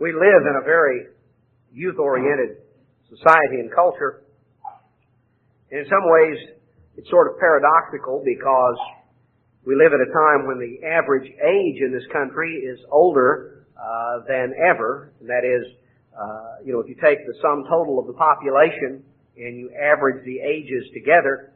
We live in a very youth-oriented society and culture. In some ways, it's sort of paradoxical because we live at a time when the average age in this country is older than ever. And that is, if you take the sum total of the population and you average the ages together,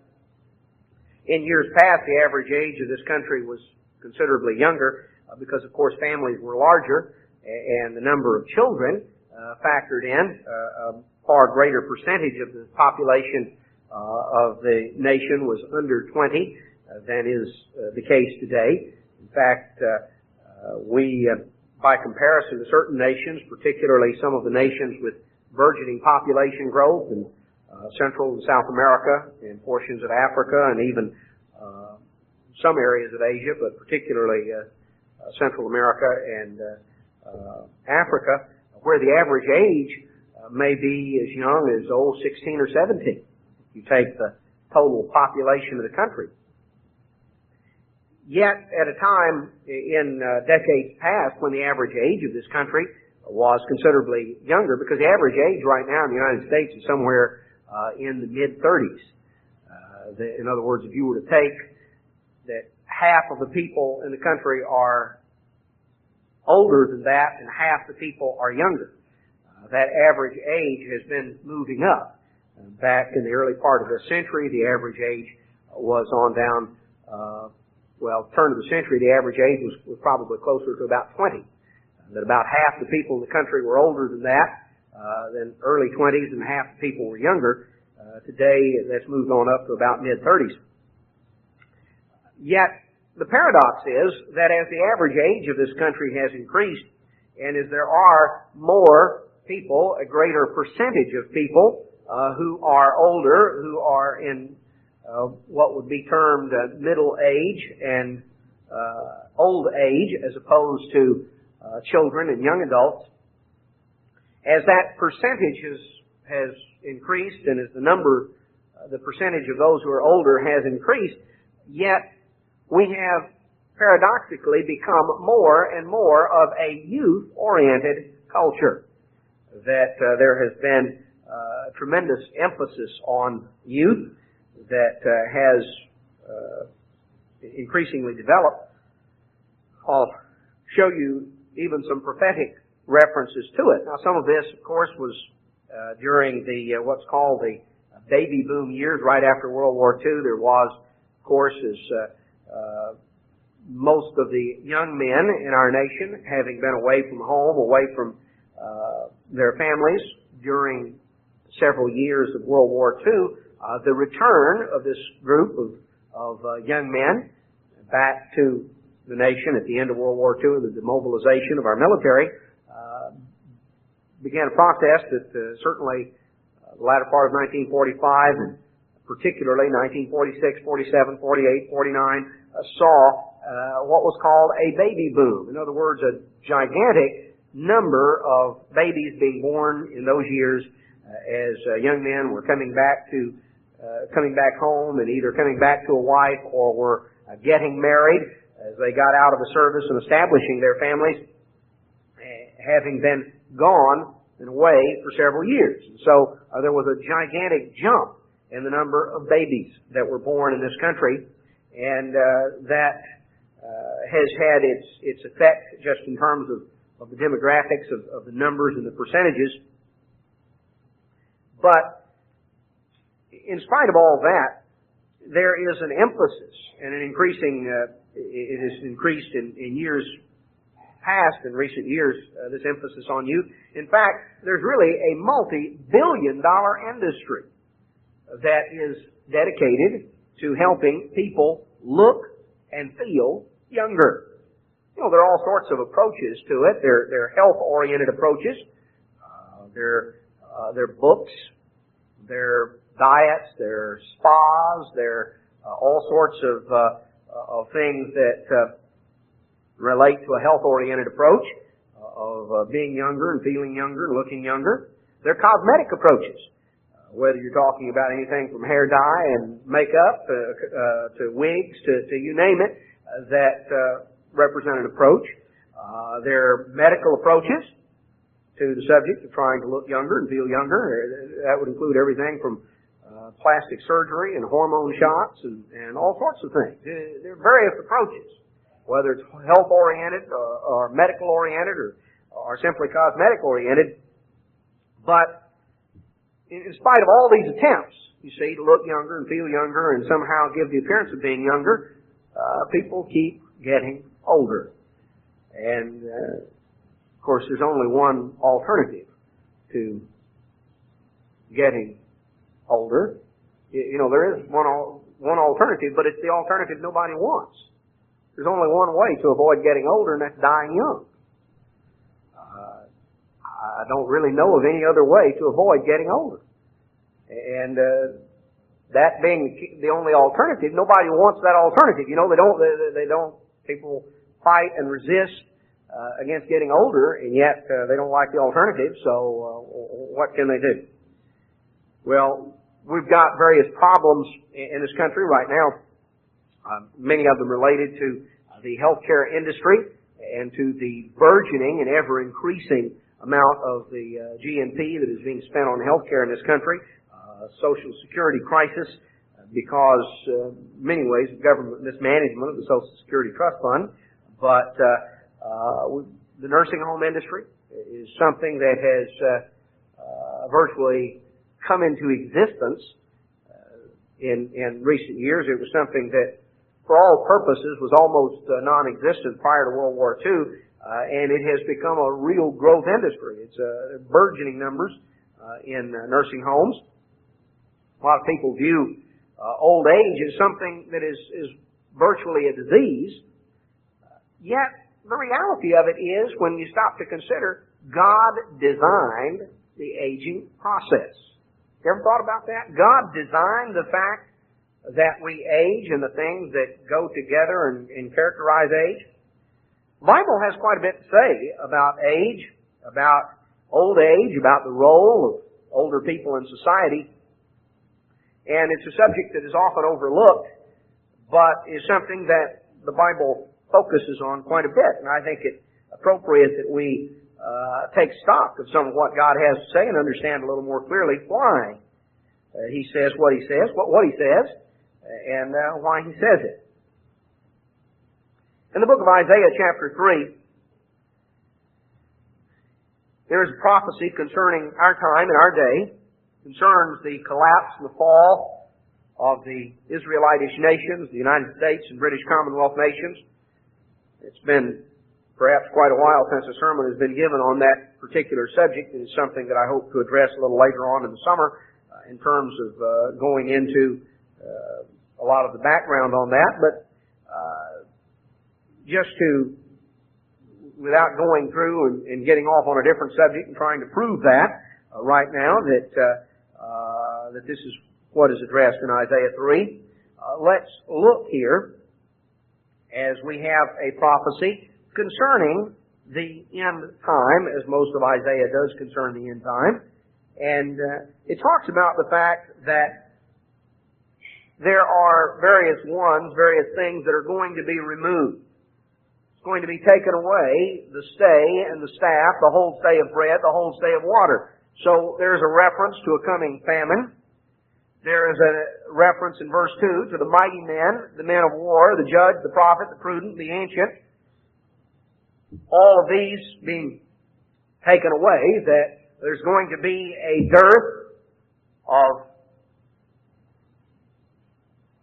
in years past, the average age of this country was considerably younger because, of course, families were larger and the number of children factored in. A far greater percentage of the population of the nation was under 20 than is the case today. In fact, we, by comparison to certain nations, particularly some of the nations with burgeoning population growth in Central and South America and portions of Africa and even some areas of Asia, but particularly Central America and Africa, where the average age may be as young as 16 or 17. You take the total population of the country. Yet, at a time in decades past when the average age of this country was considerably younger, because the average age right now in the United States is somewhere in the mid-30s. In other words, if you were to take that half of the people in the country are older than that and half the people are younger, that average age has been moving up. Back in the early part of the century, the average age was on down, turn of the century, the average age was probably closer to about 20. That about half the people in the country were older than that, than early 20s, and half the people were younger. Today, that's moved on up to about mid-30s. Yet, the paradox is that as the average age of this country has increased, and as there are more people, a greater percentage of people who are older, who are in what would be termed middle age and old age, as opposed to children and young adults, as that percentage has increased and as the percentage of those who are older has increased, yet we have paradoxically become more and more of a youth-oriented culture. That there has been tremendous emphasis on youth that has increasingly developed. I'll show you even some prophetic references to it. Now, some of this, of course, was during the what's called the baby boom years right after World War II. There was, of course, as most of the young men in our nation, having been away from home, away from their families during several years of World War II, the return of this group of young men back to the nation at the end of World War II and the demobilization of our military began a process that certainly the latter part of 1945 and particularly 1946, 47, 48, 49 saw what was called a baby boom. In other words, a gigantic number of babies being born in those years as young men were coming back home and either coming back to a wife or were getting married as they got out of the service and establishing their families, having been gone and away for several years. And so there was a gigantic jump in the number of babies that were born in this country, and that has had its effect just in terms of the demographics of the numbers and the percentages. But in spite of all that, there is an emphasis and an increasing, it has increased in years past, in recent years, this emphasis on youth. In fact, there's really a multi-billion-dollar industry that is dedicated to helping people look and feel younger. You know, there are all sorts of approaches to it. They're health-oriented approaches. They're books. They're diets. They're spas. They're all sorts of things that relate to a health-oriented approach of being younger and feeling younger and looking younger. They're cosmetic approaches. Whether you're talking about anything from hair dye and makeup to wigs to you name it, that represent an approach. There are medical approaches. to the subject of trying to look younger and feel younger. That would include everything from plastic surgery and hormone shots and all sorts of things. There are various approaches, whether it's health-oriented or medical-oriented or simply cosmetic-oriented. But in spite of all these attempts, you see, to look younger and feel younger and somehow give the appearance of being younger, people keep getting older. And, of course, there's only one alternative to getting older. You know, there is one alternative, but it's the alternative nobody wants. There's only one way to avoid getting older, and that's dying young. I don't really know of any other way to avoid getting older. And that being the only alternative, nobody wants that alternative. You know, they don't. People fight and resist against getting older, and yet they don't like the alternative. So what can they do? Well, we've got various problems in this country right now. Many of them related to the healthcare industry and to the burgeoning and ever increasing amount of the GNP that is being spent on healthcare in this country. Social Security crisis because, in many ways, of government mismanagement of the Social Security Trust Fund. But the nursing home industry is something that has virtually come into existence in recent years. It was something that, for all purposes, was almost non-existent prior to World War II, and it has become a real growth industry. It's burgeoning numbers in nursing homes. A lot of people view old age as something that is virtually a disease. Yet, the reality of it is, when you stop to consider, God designed the aging process. You ever thought about that? God designed the fact that we age and the things that go together and characterize age. The Bible has quite a bit to say about age, about old age, about the role of older people in society. And it's a subject that is often overlooked, but is something that the Bible focuses on quite a bit. And I think it's appropriate that we take stock of some of what God has to say and understand a little more clearly why He says what He says, what He says, and why He says it. In the book of Isaiah, chapter 3, there is a prophecy concerning our time and our day. Concerns the collapse and the fall of the Israelitish nations, the United States and British Commonwealth nations. It's been perhaps quite a while since a sermon has been given on that particular subject. It is something that I hope to address a little later on in the summer in terms of going into a lot of the background on that. But just to, without going through and getting off on a different subject and trying to prove that right now, that this is what is addressed in Isaiah 3. Let's look here as we have a prophecy concerning the end time, as most of Isaiah does concern the end time. And it talks about the fact that there are various things that are going to be removed. It's going to be taken away, the stay and the staff, the whole stay of bread, the whole stay of water. So there's a reference to a coming famine. There is a reference in verse 2 to the mighty men, the men of war, the judge, the prophet, the prudent, the ancient. All of these being taken away, that there's going to be a dearth of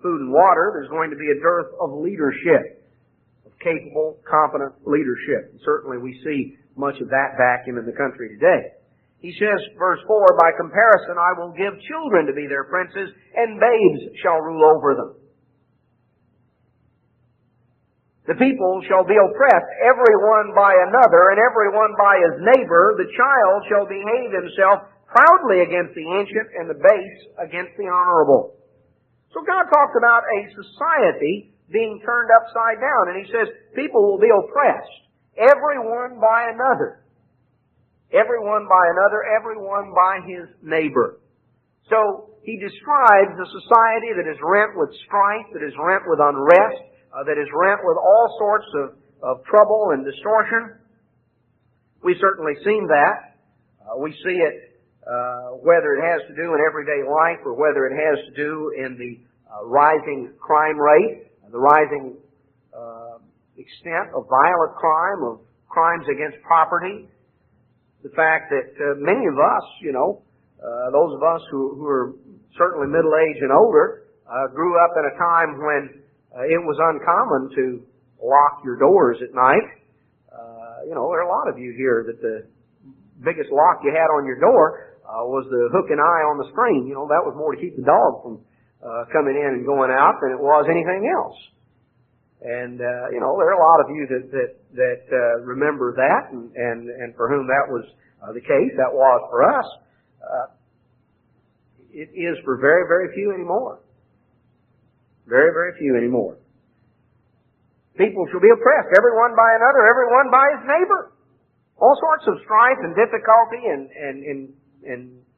food and water. There's going to be a dearth of leadership, of capable, competent leadership. And certainly we see much of that vacuum in the country today. He says, verse 4, by comparison I will give children to be their princes, and babes shall rule over them. The people shall be oppressed, every one by another, and every one by his neighbor. The child shall behave himself proudly against the ancient, and the base against the honorable. So God talks about a society being turned upside down, and He says people will be oppressed, every one by another. Everyone by another, everyone by his neighbor. So He describes a society that is rent with strife, that is rent with unrest, that is rent with all sorts of trouble and distortion. We've certainly seen that We see it whether it has to do in everyday life or whether it has to do in the rising crime rate, the rising extent of violent crime, of crimes against property. The fact that many of us, those of us who are certainly middle-aged and older, grew up in a time when it was uncommon to lock your doors at night. There are a lot of you here that the biggest lock you had on your door was the hook and eye on the screen. That was more to keep the dog from coming in and going out than it was anything else. And there are a lot of you that remember that, and for whom that was the case. That was for us. It is for very, very few anymore. Very, very few anymore. People shall be oppressed, everyone by another, everyone by his neighbor. All sorts of strife and difficulty and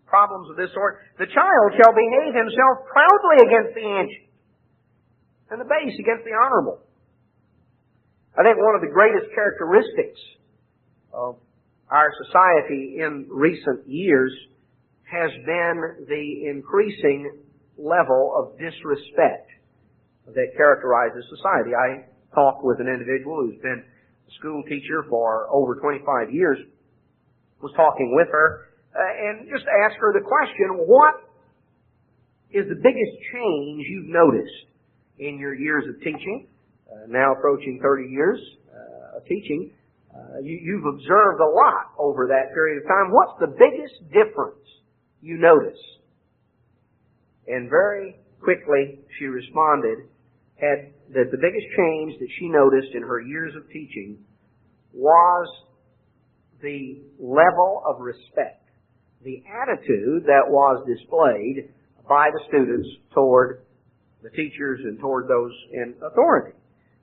problems of this sort. The child shall behave himself proudly against the ancient, and the base against the honorable. I think one of the greatest characteristics of our society in recent years has been the increasing level of disrespect that characterizes society. I talked with an individual who's been a school teacher for over 25 years, was talking with her, and just asked her the question, what is the biggest change you've noticed in your years of teaching? Now approaching 30 years of teaching, you've observed a lot over that period of time. What's the biggest difference you notice? And very quickly she responded that the biggest change that she noticed in her years of teaching was the level of respect, the attitude that was displayed by the students toward the teachers and toward those in authority.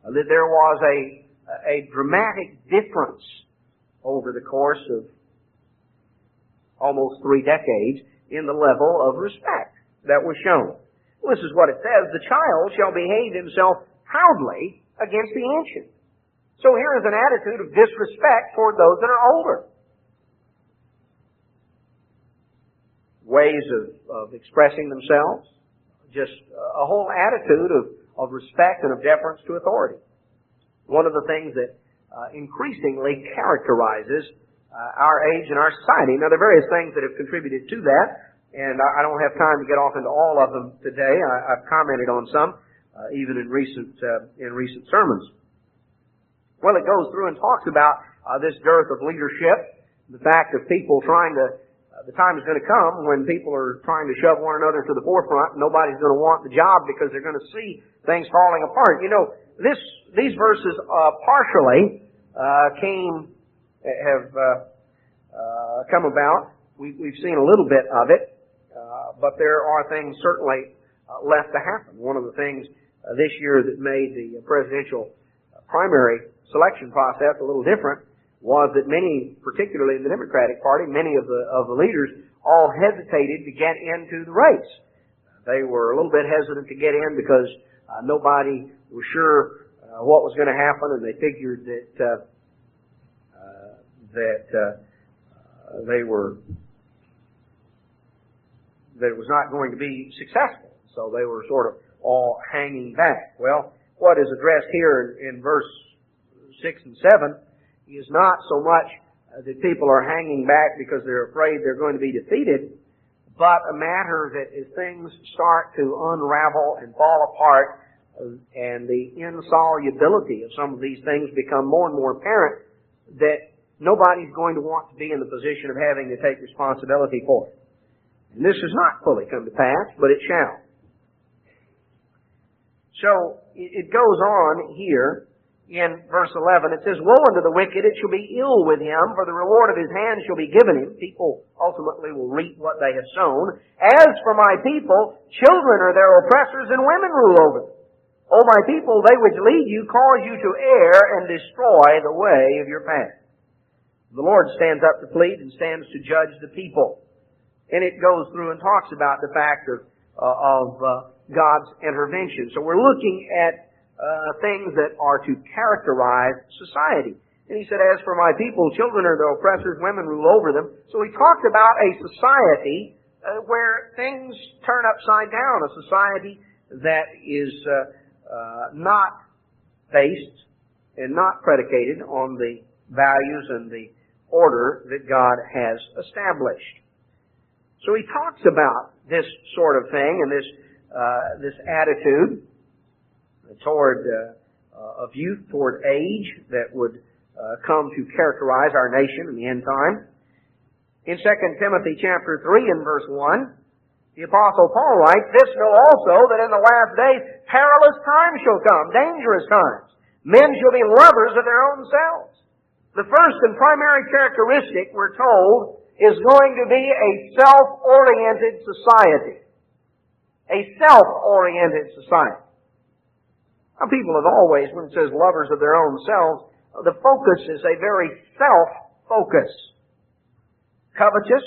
That there was a dramatic difference over the course of almost 3 decades in the level of respect that was shown. This is what it says, the child shall behave himself proudly against the ancient. So here is an attitude of disrespect toward those that are older. Ways of expressing themselves, just a whole attitude of respect and of deference to authority. One of the things that increasingly characterizes our age and our society. Now, there are various things that have contributed to that, and I don't have time to get off into all of them today. I've commented on some, even in recent sermons. Well, it goes through and talks about this dearth of leadership, the fact of people trying to. The time is going to come when people are trying to shove one another to the forefront. Nobody's going to want the job because they're going to see things falling apart. These verses partially have come about. We've seen a little bit of it, but there are things certainly left to happen. One of the things this year that made the presidential primary selection process a little different was that many, particularly in the Democratic Party, many of the leaders all hesitated to get into the race. They were a little bit hesitant to get in because nobody was sure what was going to happen, and they figured that that it was not going to be successful. So they were sort of all hanging back. Well, what is addressed here in verse 6 and 7 is not so much that people are hanging back because they're afraid they're going to be defeated, but a matter that as things start to unravel and fall apart and the insolubility of some of these things become more and more apparent, that nobody's going to want to be in the position of having to take responsibility for it. And this has not fully come to pass, but it shall. So it goes on here. In verse 11, it says, woe unto the wicked, it shall be ill with him, for the reward of his hand shall be given him. People ultimately will reap what they have sown. As for my people, children are their oppressors, and women rule over them. O my people, they which lead you cause you to err and destroy the way of your path. The Lord stands up to plead and stands to judge the people. And it goes through and talks about the fact of God's intervention. So we're looking at things that are to characterize society. And he said, as for my people, children are their oppressors, women rule over them. So he talked about a society where things turn upside down, a society that is not based and not predicated on the values and the order that God has established. So he talks about this sort of thing and this attitude toward of youth toward age that would come to characterize our nation in the end time. In 2 Timothy chapter 3 and verse 1, the Apostle Paul writes, "This know also that in the last days perilous times shall come, dangerous times. Men shall be lovers of their own selves." The first and primary characteristic, we're told, is going to be a self-oriented society. A self-oriented society. Now, people have always, when it says lovers of their own selves, the focus is a very self-focus. Covetous,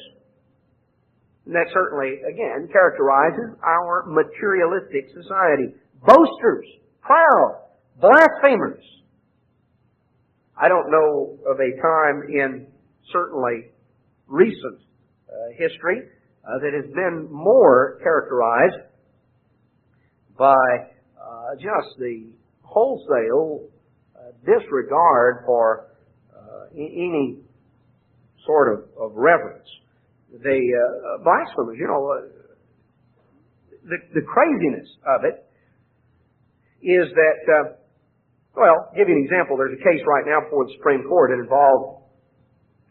and that certainly, again, characterizes our materialistic society. Boasters, proud, blasphemers. I don't know of a time in certainly recent history that has been more characterized by just the wholesale disregard for any sort of reverence. The blasphemers, the craziness of it is that, well, I'll give you an example. There's a case right now before the Supreme Court. It involved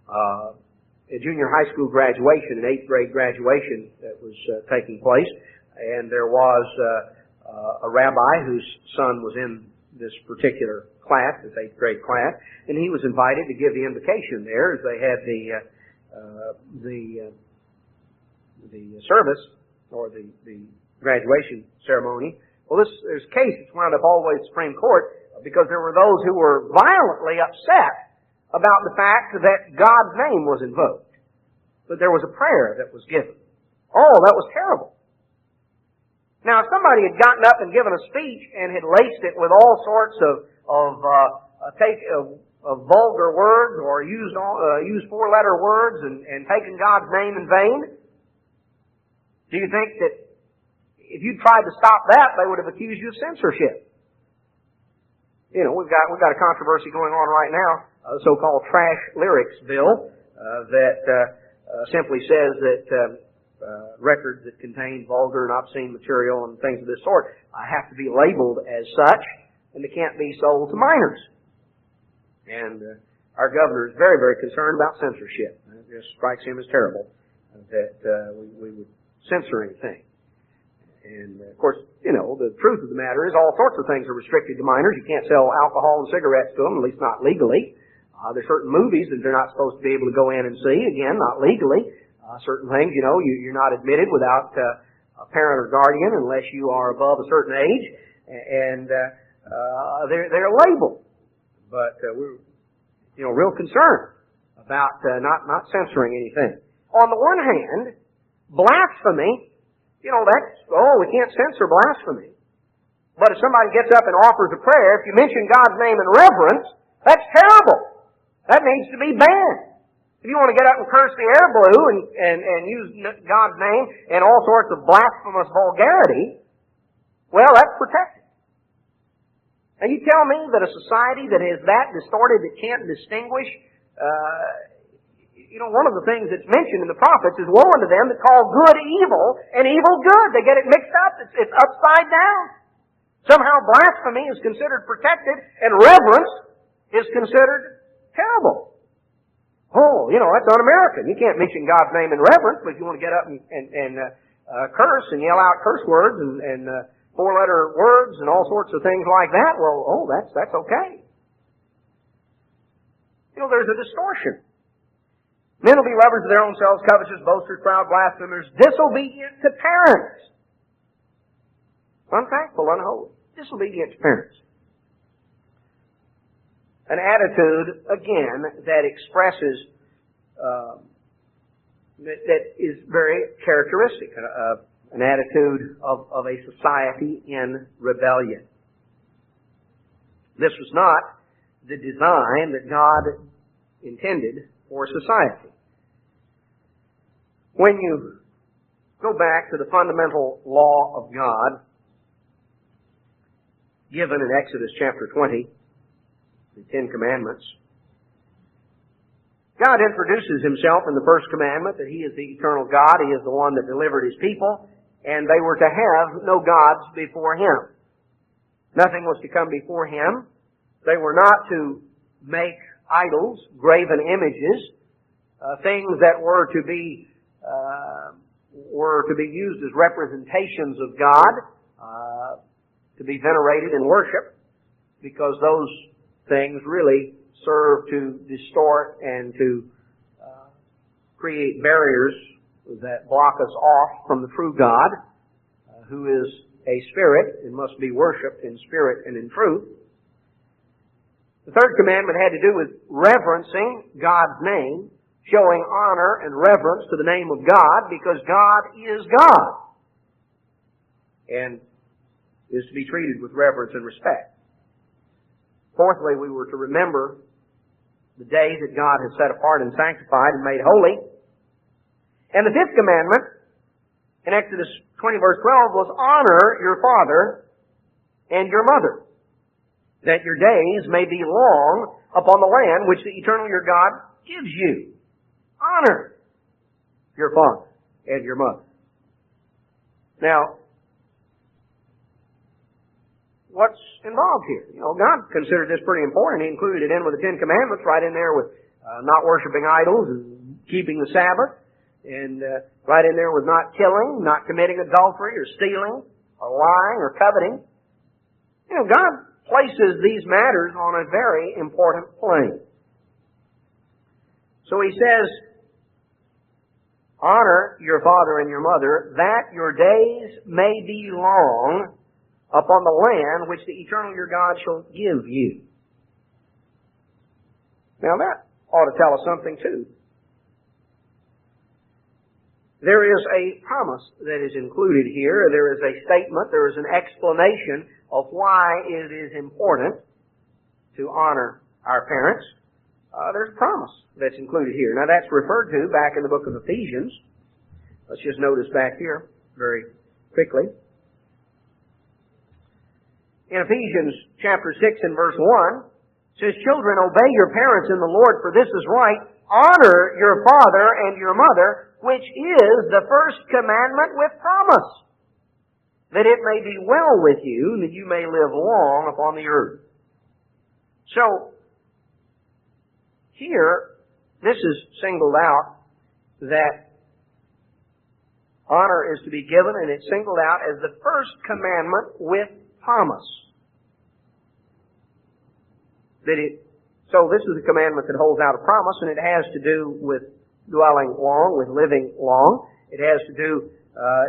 a junior high school graduation, an 8th grade graduation that was taking place. And there was a rabbi whose son was in this particular class, this 8th grade class, and he was invited to give the invocation there as they had the service or the graduation ceremony. Well, there's a case that's wound up all the way to the Supreme Court because there were those who were violently upset about the fact that God's name was invoked. But there was a prayer that was given. Oh, that was terrible. Now, if somebody had gotten up and given a speech and had laced it with all sorts of vulgar words or used 4-letter words and taken God's name in vain, do you think that if you tried to stop that, they would have accused you of censorship? We've got a controversy going on right now, the so-called trash lyrics bill, that simply says that records that contain vulgar and obscene material and things of this sort have to be labeled as such, and they can't be sold to minors. And our governor is very, very concerned about censorship. It just strikes him as terrible that we would censor anything. And, of course, the truth of the matter is all sorts of things are restricted to minors. You can't sell alcohol and cigarettes to them, at least not legally. There's certain movies that they're not supposed to be able to go in and see, again, not legally. Certain things, you're not admitted without a parent or guardian unless you are above a certain age. And they're labeled. But we're, real concerned about not censoring anything. On the one hand, blasphemy, we can't censor blasphemy. But if somebody gets up and offers a prayer, if you mention God's name in reverence, that's terrible. That needs to be banned. If you want to get up and curse the air blue and use God's name in all sorts of blasphemous vulgarity, well, that's protected. And you tell me that a society that is that distorted that can't distinguish, one of the things that's mentioned in the prophets is woe unto them that call good evil and evil good. They get it mixed up. It's upside down. Somehow blasphemy is considered protected and reverence is considered terrible. Oh, that's un-American. You can't mention God's name in reverence, but if you want to get up and curse and yell out curse words and 4-letter words and all sorts of things like that, well, that's okay. There's a distortion. Men will be lovers of their own selves, covetous, boasters, proud, blasphemers, disobedient to parents. Unthankful, unholy. Disobedient to parents. An attitude, again, that expresses, that is very characteristic of an attitude of a society in rebellion. This was not the design that God intended for society. When you go back to the fundamental law of God given in Exodus chapter 20, the Ten Commandments, God introduces Himself in the first commandment that He is the eternal God. He is the one that delivered His people, and they were to have no gods before Him. Nothing was to come before Him. They were not to make idols, graven images, things that were to be used as representations of God, to be venerated and worshipped, because those things really serve to distort and to create barriers that block us off from the true God, who is a spirit and must be worshipped in spirit and in truth. The third commandment had to do with reverencing God's name, showing honor and reverence to the name of God, because God is God and is to be treated with reverence and respect. Fourthly, we were to remember the day that God has set apart and sanctified and made holy. And the fifth commandment in Exodus 20 verse 12 was, honor your father and your mother, that your days may be long upon the land which the eternal your God gives you. Honor your father and your mother. Now, what's involved here? You know, God considered this pretty important. He included it in with the Ten Commandments, right in there with not worshiping idols and keeping the Sabbath, and right in there with not killing, not committing adultery or stealing or lying or coveting. You know, God places these matters on a very important plane. So He says, honor your father and your mother, that your days may be long upon the land which the eternal your God shall give you. Now that ought to tell us something too. There is a promise that is included here. There is a statement, there is an explanation of why it is important to honor our parents. There's a promise that's included here. Now that's referred to back in the book of Ephesians. Let's just notice back here very quickly. In Ephesians chapter 6 and verse 1, it says, children, obey your parents in the Lord, for this is right. Honor your father and your mother, which is the first commandment with promise, that it may be well with you, and that you may live long upon the earth. So, here, this is singled out that honor is to be given, and it's singled out as the first commandment with promise. So this is a commandment that holds out a promise, and it has to do with dwelling long, with living long. It has to do,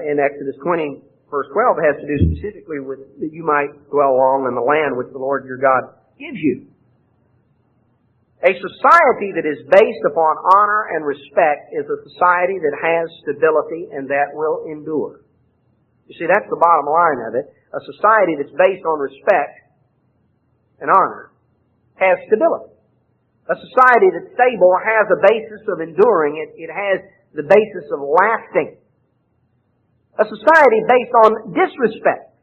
in Exodus 20, verse 12, it has to do specifically with that you might dwell long in the land which the Lord your God gives you. A society that is based upon honor and respect is a society that has stability and that will endure. You see, that's the bottom line of it. A society that's based on respect and honor has stability. A society that's stable has a basis of enduring. It has the basis of lasting. A society based on disrespect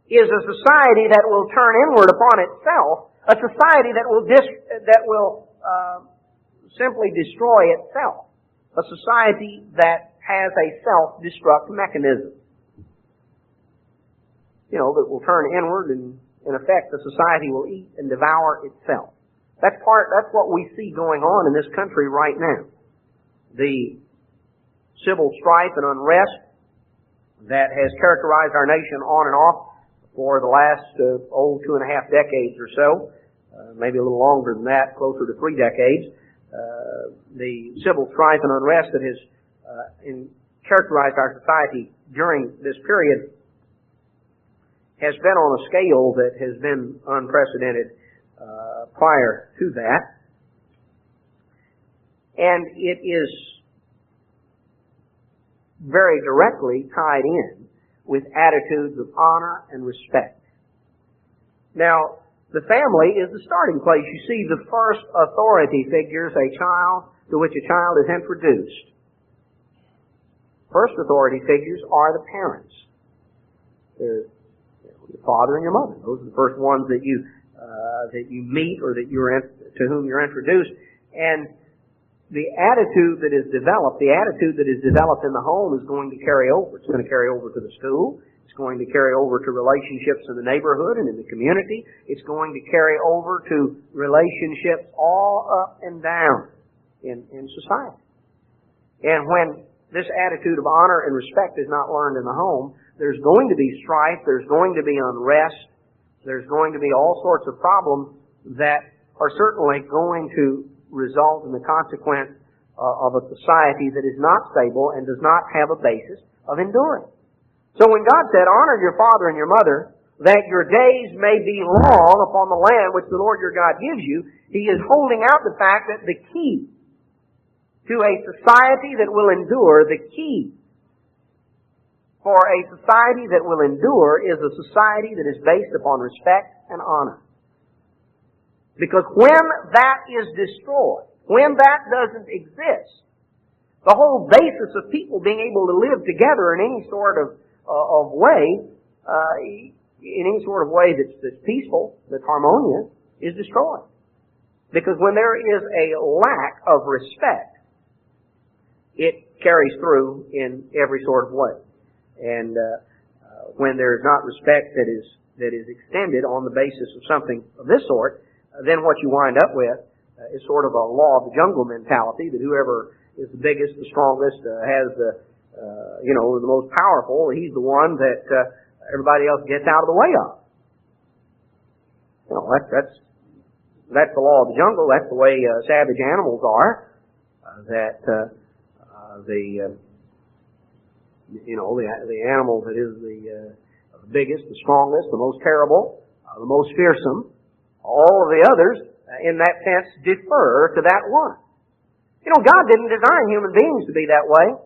is a society that will turn inward upon itself. A society that will simply destroy itself. A society that has a self-destruct mechanism. You know, that will turn inward, and in effect the society will eat and devour itself. That's what we see going on in this country right now. The civil strife and unrest that has characterized our nation on and off for the last 2.5 decades or so, maybe a little longer than that, closer to 3 decades. The civil strife and unrest that has characterized our society during this period has been on a scale that has been unprecedented prior to that. And it is very directly tied in with attitudes of honor and respect. Now, The family is the starting place. You see the first authority figures to which a child is introduced. First authority figures are the parents. They're your father and your mother. Those are the first ones that you meet or to whom you're introduced. And the attitude that is developed in the home is going to carry over. It's going to carry over to the school. It's going to carry over to relationships in the neighborhood and in the community. It's going to carry over to relationships all up and down in society. And when this attitude of honor and respect is not learned in the home, there's going to be strife, there's going to be unrest, there's going to be all sorts of problems that are certainly going to result in the consequence of a society that is not stable and does not have a basis of enduring. So when God said, honor your father and your mother, that your days may be long upon the land which the Lord your God gives you, He is holding out the fact that the key to a society that will endure, the key for a society that will endure is a society that is based upon respect and honor. Because when that is destroyed, when that doesn't exist, the whole basis of people being able to live together in any sort of way, in any sort of way that's peaceful, that's harmonious, is destroyed. Because when there is a lack of respect, it carries through in every sort of way. And when there is not respect that is extended on the basis of something of this sort, then what you wind up with is sort of a law of the jungle mentality, that whoever is the biggest, the strongest, has the most powerful, he's the one that everybody else gets out of the way of. That's the law of the jungle. That's the way savage animals are. The animal that is the biggest, the strongest, the most terrible, the most fearsome, all of the others, in that sense, defer to that one. God didn't design human beings to be that way,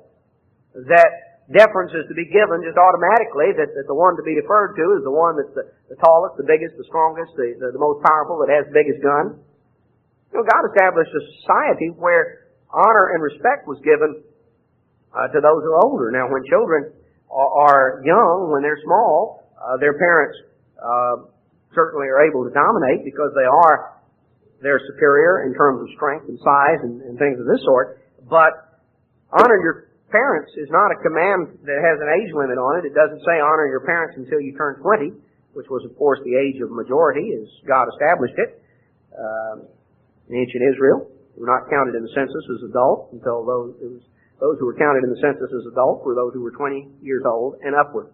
that deference is to be given just automatically, that the one to be deferred to is the one that's the tallest, the biggest, the strongest, the most powerful, that has the biggest gun. God established a society where honor and respect was given to those who are older. Now, when children are young, when they're small, their parents certainly are able to dominate because they're superior in terms of strength and size and things of this sort. But honor your parents is not a command that has an age limit on it. It doesn't say honor your parents until you turn 20, which was, of course, the age of majority as God established it. In ancient Israel, they were not counted in the census as adults until those who were counted in the census as adults were those who were 20 years old and upward.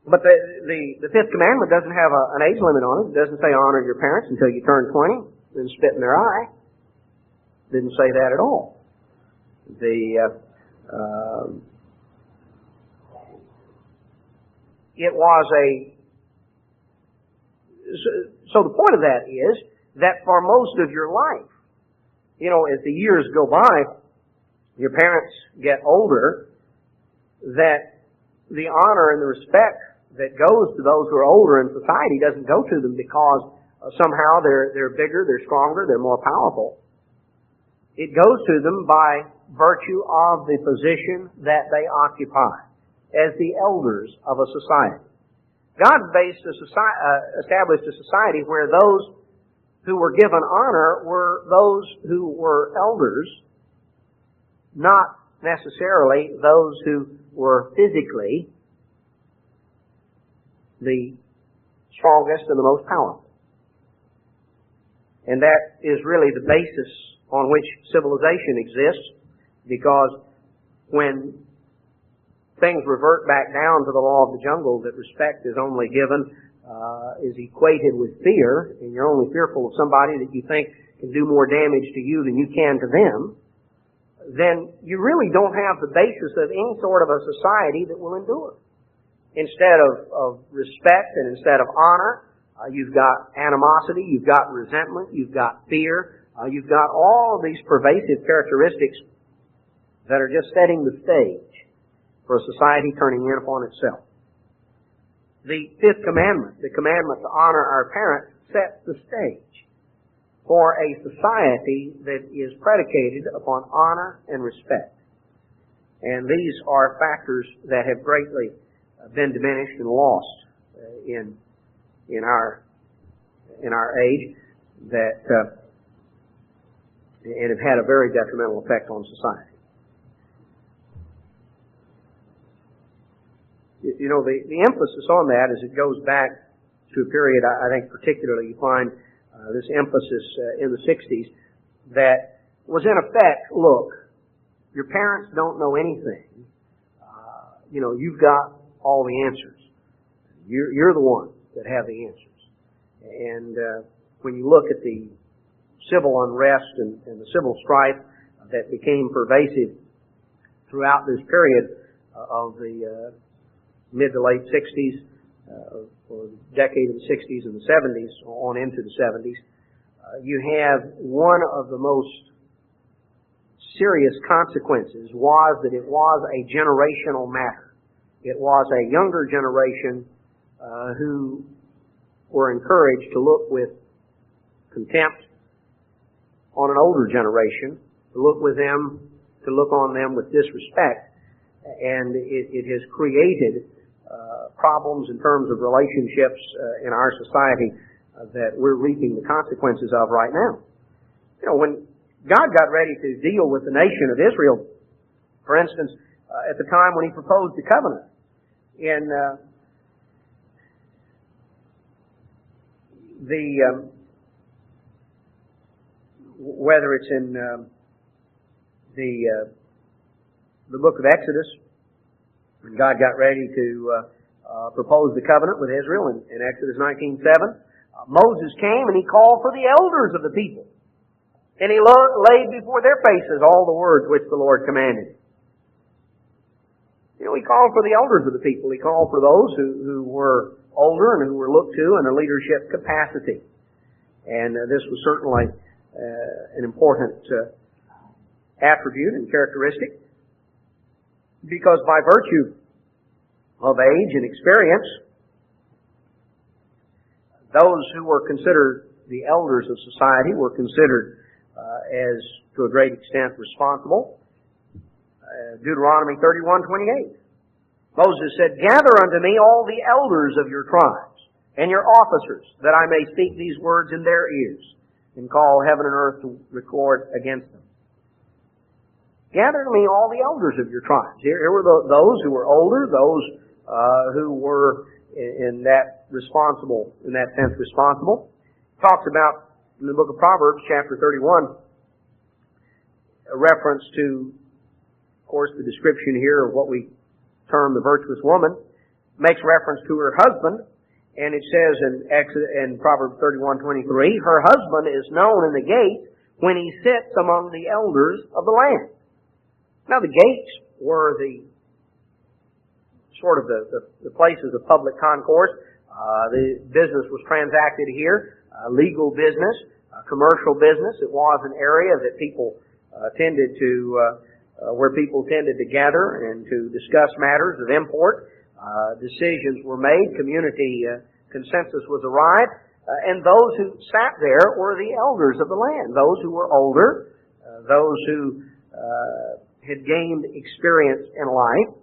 But the fifth commandment doesn't have an age limit on it. It doesn't say honor your parents until you turn 20, then spit in their eye. It didn't say that at all. So the point of that is that for most of your life, as the years go by, your parents get older, that the honor and the respect that goes to those who are older in society doesn't go to them because somehow they're bigger, they're stronger, they're more powerful. It goes to them by virtue of the position that they occupy as the elders of a society. God established a society where those who were given honor were those who were elders, not necessarily those who were physically the strongest and the most powerful. And that is really the basis on which civilization exists, because when things revert back down to the law of the jungle, that respect is only given, is equated with fear, and you're only fearful of somebody that you think can do more damage to you than you can to them, then you really don't have the basis of any sort of a society that will endure. Instead of respect and instead of honor, you've got animosity, you've got resentment, you've got fear, you've got all of these pervasive characteristics that are just setting the stage for a society turning in upon itself. The fifth commandment, the commandment to honor our parents, sets the stage for a society that is predicated upon honor and respect. And these are factors that have greatly been diminished and lost in our age, that and have had a very detrimental effect on society. You know, the emphasis on that, as it goes back to a period, I think particularly you find this emphasis in the 60s, that was in effect, look, your parents don't know anything. You've got all the answers. You're the one that have the answers. And when you look at the civil unrest and the civil strife that became pervasive throughout this period of the mid to late 60s, or the decade of the 60s and the 70s, on into the 70s, you have one of the most serious consequences was that it was a generational matter. It was a younger generation who were encouraged to look with contempt on an older generation, to look on them with disrespect, and it has created problems in terms of relationships in our society that we're reaping the consequences of right now. When God got ready to deal with the nation of Israel, for instance, at the time when He proposed the covenant, in whether it's in the book of Exodus, when God got ready to propose the covenant with Israel in Exodus 19:7, Moses came and he called for the elders of the people. And he laid before their faces all the words which the Lord commanded. He called for the elders of the people. He called for those who were older and who were looked to in a leadership capacity. And this was certainly an important attribute and characteristic, because by virtue of age and experience, those who were considered the elders of society were considered as, to a great extent, responsible. Deuteronomy 31:28. Moses said, "Gather unto me all the elders of your tribes and your officers, that I may speak these words in their ears, and call heaven and earth to record against them." Gather to me all the elders of your tribes. Here were those who were older, those who were in that sense responsible. It talks about, in the book of Proverbs, chapter 31, a reference to, of course, the description here of what we term the virtuous woman, makes reference to her husband, and it says in Proverbs 31:23, her husband is known in the gate when he sits among the elders of the land. Now, the gates were the places of public concourse. The business was transacted here, legal business, commercial business. It was an area that people where people tended to gather and to discuss matters of import. Decisions were made, community consensus was arrived, and those who sat there were the elders of the land, those who were older, those who had gained experience in life.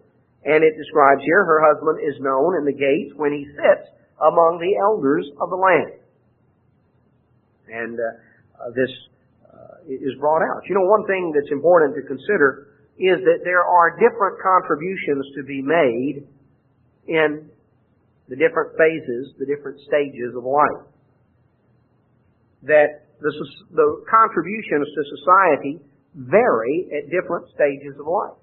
And it describes here, her husband is known in the gates when he sits among the elders of the land. And this is brought out. One thing that's important to consider is that there are different contributions to be made in the different phases, the different stages of life. That the contributions to society vary at different stages of life.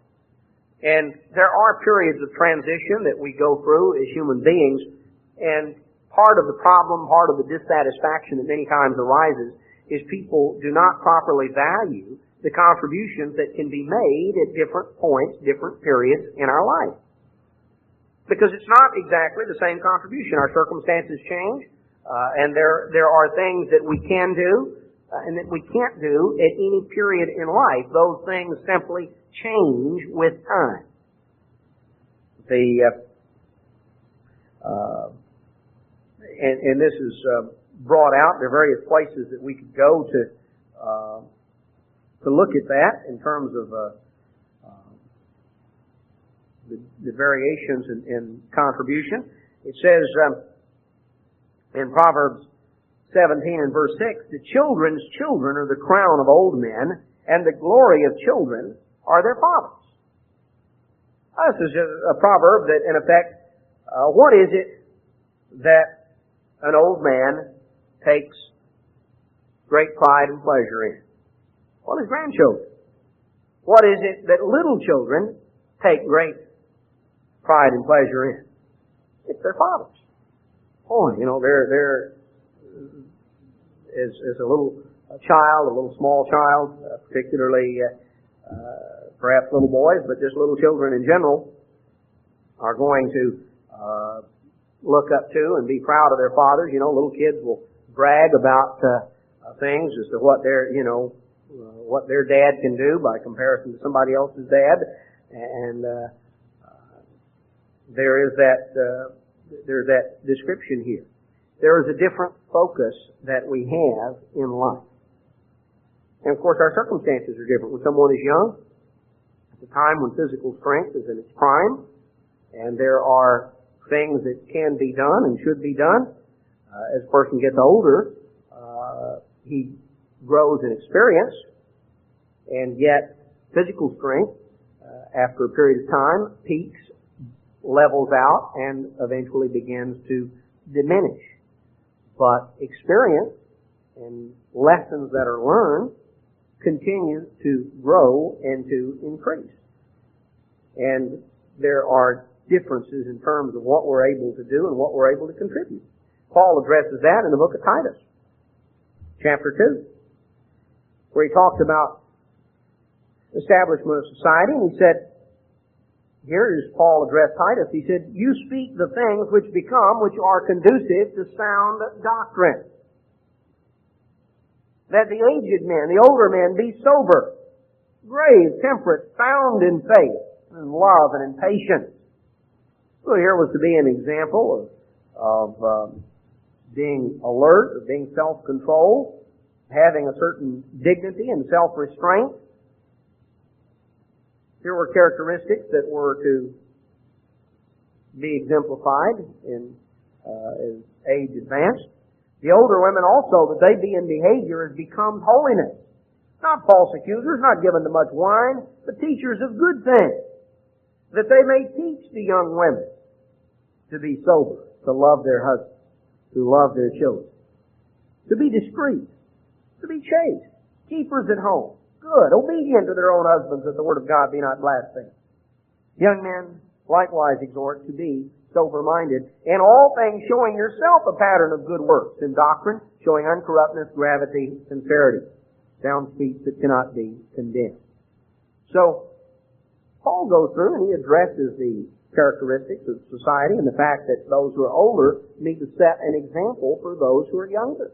And there are periods of transition that we go through as human beings, and part of the problem, part of the dissatisfaction that many times arises is people do not properly value the contributions that can be made at different points, different periods in our life. Because it's not exactly the same contribution. Our circumstances change, and there are things that we can do and that we can't do at any period in life. Those things simply change with time. And this is brought out. There are various places that we could go to look at that in terms of the variations in contribution. It says in Proverbs 17 and verse 6, the children's children are the crown of old men, and the glory of children are their fathers. This is a proverb that, in effect, what is it that an old man takes great pride and pleasure in? Well, his grandchildren. What is it that little children take great pride and pleasure in? It's their fathers. Boy, they're as a little child, a little small child, particularly perhaps little boys, but just little children in general, are going to look up to and be proud of their fathers. Little kids will brag about things as to what what their dad can do by comparison to somebody else's dad, and there's that description here. There is a different focus that we have in life. And of course our circumstances are different. When someone is young, at the time when physical strength is in its prime, and there are things that can be done and should be done, as a person gets older, he grows in experience, and yet physical strength, after a period of time, peaks, levels out, and eventually begins to diminish. But experience and lessons that are learned continue to grow and to increase. And there are differences in terms of what we're able to do and what we're able to contribute. Paul addresses that in the book of Titus, chapter 2, where he talks about establishment of society, and he said, here is Paul addressed Titus, he said, you speak the things which are conducive to sound doctrine. That the aged men, the older men, be sober, grave, temperate, sound in faith, and love, and in patience. So here was to be an example of being alert, of being self-controlled, having a certain dignity and self-restraint. Here were characteristics that were to be exemplified as age advanced. The older women also, that they be in behavior as becomes holiness. Not false accusers, not given to much wine, but teachers of good things, that they may teach the young women to be sober, to love their husbands, to love their children, to be discreet, to be chaste, keepers at home, good, obedient to their own husbands, that the word of God be not blasphemed. Young men likewise exhort to be sober-minded, in all things showing yourself a pattern of good works, in doctrine, showing uncorruptness, gravity, sincerity, sound speech that cannot be condemned. So, Paul goes through and he addresses the characteristics of society and the fact that those who are older need to set an example for those who are younger.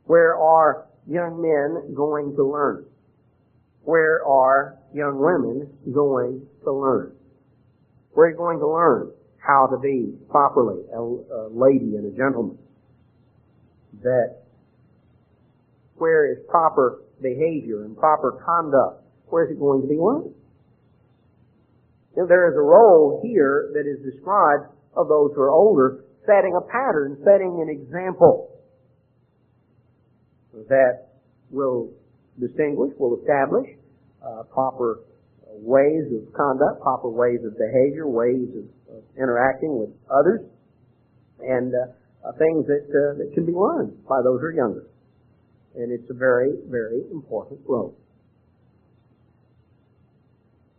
Where are young men going to learn? Where are young women going to learn? Where are you going to learn how to be properly a lady and a gentleman? That where is proper behavior and proper conduct? Where is it going to be learned? And there is a role here that is described of those who are older, setting a pattern, setting an example that will distinguish, will establish proper ways of conduct, proper ways of behavior, ways of interacting with others, and things that can be learned by those who are younger. And it's a very, very important role.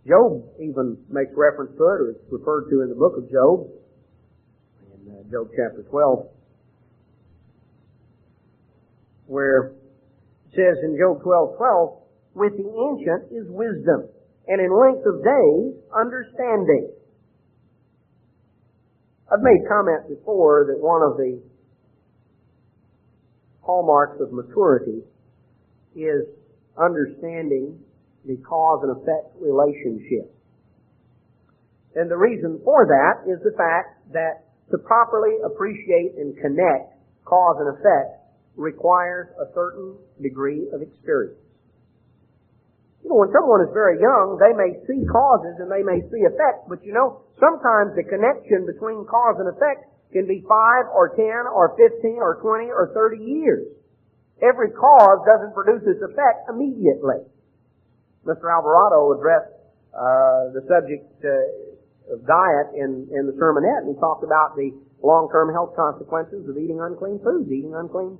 Job even makes reference to it, or it's referred to in the book of Job, in Job chapter 12, where it says in Job 12:12, with the ancient is wisdom, and in length of days understanding. I've made comment before that one of the hallmarks of maturity is understanding the cause and effect relationship. And the reason for that is the fact that To properly appreciate and connect cause and effect requires a certain degree of experience. When someone is very young, they may see causes and they may see effects, but sometimes the connection between cause and effect can be 5 or 10 or 15 or 20 or 30 years. Every cause doesn't produce its effect immediately. Mr. Alvarado addressed the subject of diet in the sermonette, and he talked about the long-term health consequences of eating unclean foods, eating unclean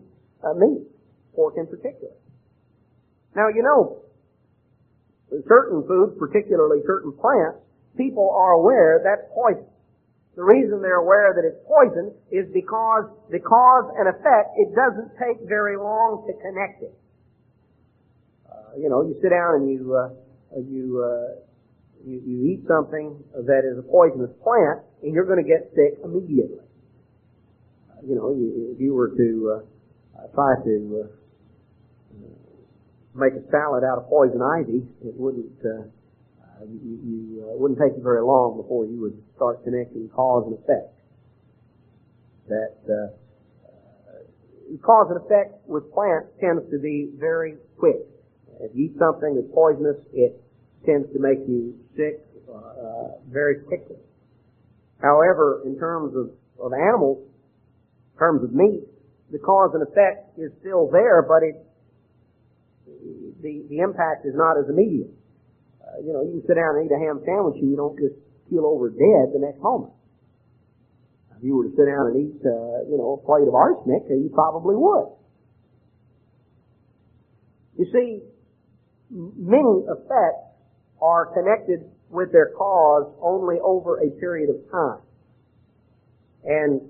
meat, pork in particular. Now, certain foods, particularly certain plants, people are aware that's poison. The reason they're aware that it's poison is because the cause and effect, it doesn't take very long to connect it. You sit down and you eat something that is a poisonous plant, and you're going to get sick immediately. If you were to try to make a salad out of poison ivy, it wouldn't wouldn't take you very long before you would start connecting cause and effect. That cause and effect with plants tends to be very quick. If you eat something that's poisonous, it tends to make you sick very quickly. However, in terms of animals, in terms of meat, the cause and effect is still there, but the impact is not as immediate. You can sit down and eat a ham sandwich and you don't just keel over dead the next moment. If you were to sit down and eat, a plate of arsenic, you probably would. You see, many effects are connected with their cause only over a period of time. And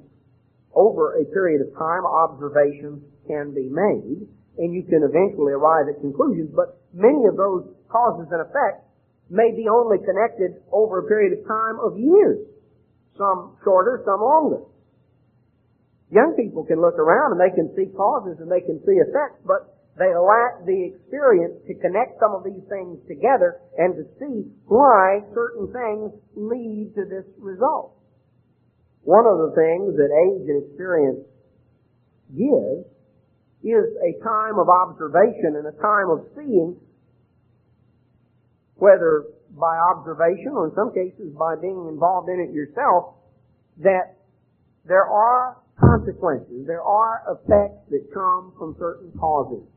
over a period of time, observations can be made, and you can eventually arrive at conclusions, but many of those causes and effects may be only connected over a period of time of years. Some shorter, some longer. Young people can look around and they can see causes and they can see effects, but they lack the experience to connect some of these things together and to see why certain things lead to this result. One of the things that age and experience gives is a time of observation and a time of seeing, whether by observation or in some cases by being involved in it yourself, that there are consequences, there are effects that come from certain causes.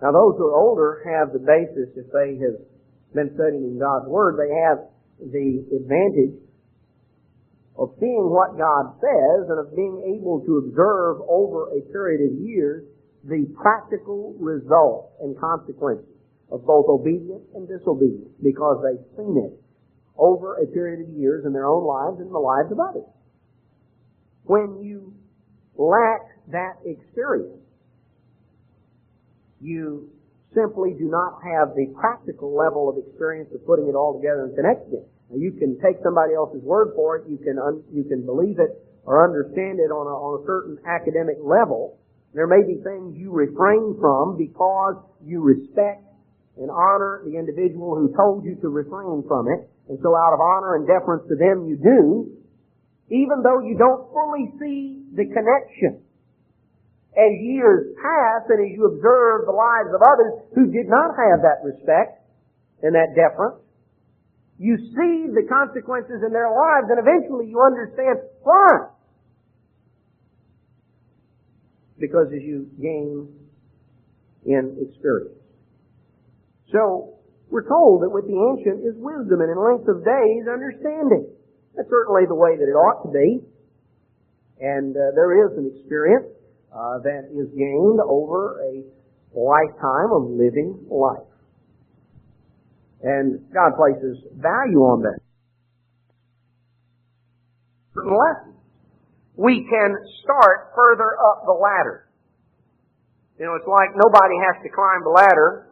Now those who are older have the basis, if they have been studying God's Word, they have the advantage of seeing what God says and of being able to observe over a period of years the practical results and consequences of both obedience and disobedience, because they've seen it over a period of years in their own lives and in the lives of others. When you lack that experience, you simply do not have the practical level of experience of putting it all together and connecting it. Now, you can take somebody else's word for it, you can believe it or understand it on a certain academic level. There may be things you refrain from because you respect and honor the individual who told you to refrain from it, and so out of honor and deference to them you do, even though you don't fully see the connection. As years pass and as you observe the lives of others who did not have that respect and that deference, you see the consequences in their lives and eventually you understand why. Because as you gain in experience. So, we're told that with the ancient is wisdom, and in length of days, understanding. That's certainly the way that it ought to be. And there is an experience that is gained over a lifetime of living life. And God places value on that. Certain lessons. We can start further up the ladder. It's like nobody has to climb the ladder.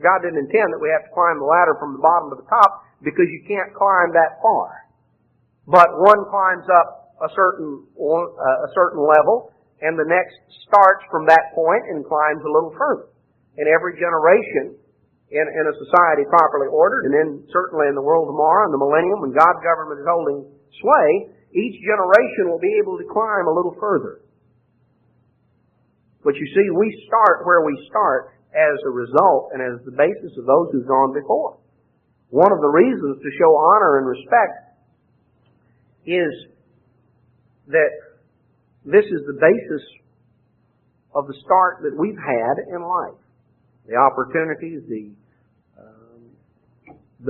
God didn't intend that we have to climb the ladder from the bottom to the top because you can't climb that far. But one climbs up a certain level, and the next starts from that point and climbs a little further. And every generation in a society properly ordered, and then certainly in the world tomorrow, in the millennium, when God's government is holding sway, each generation will be able to climb a little further. But you see, we start where we start as a result and as the basis of those who've gone before. One of the reasons to show honor and respect is that this is the basis of the start that we've had in life. The opportunities, the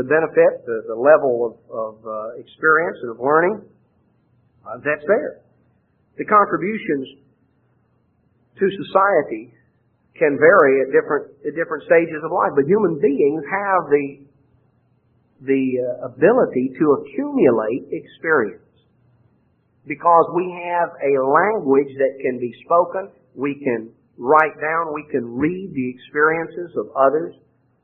benefit, the level of experience and of learning, that's there. The contributions to society can vary at different stages of life, but human beings have the ability to accumulate experience because we have a language that can be spoken, we can write down, we can read the experiences of others.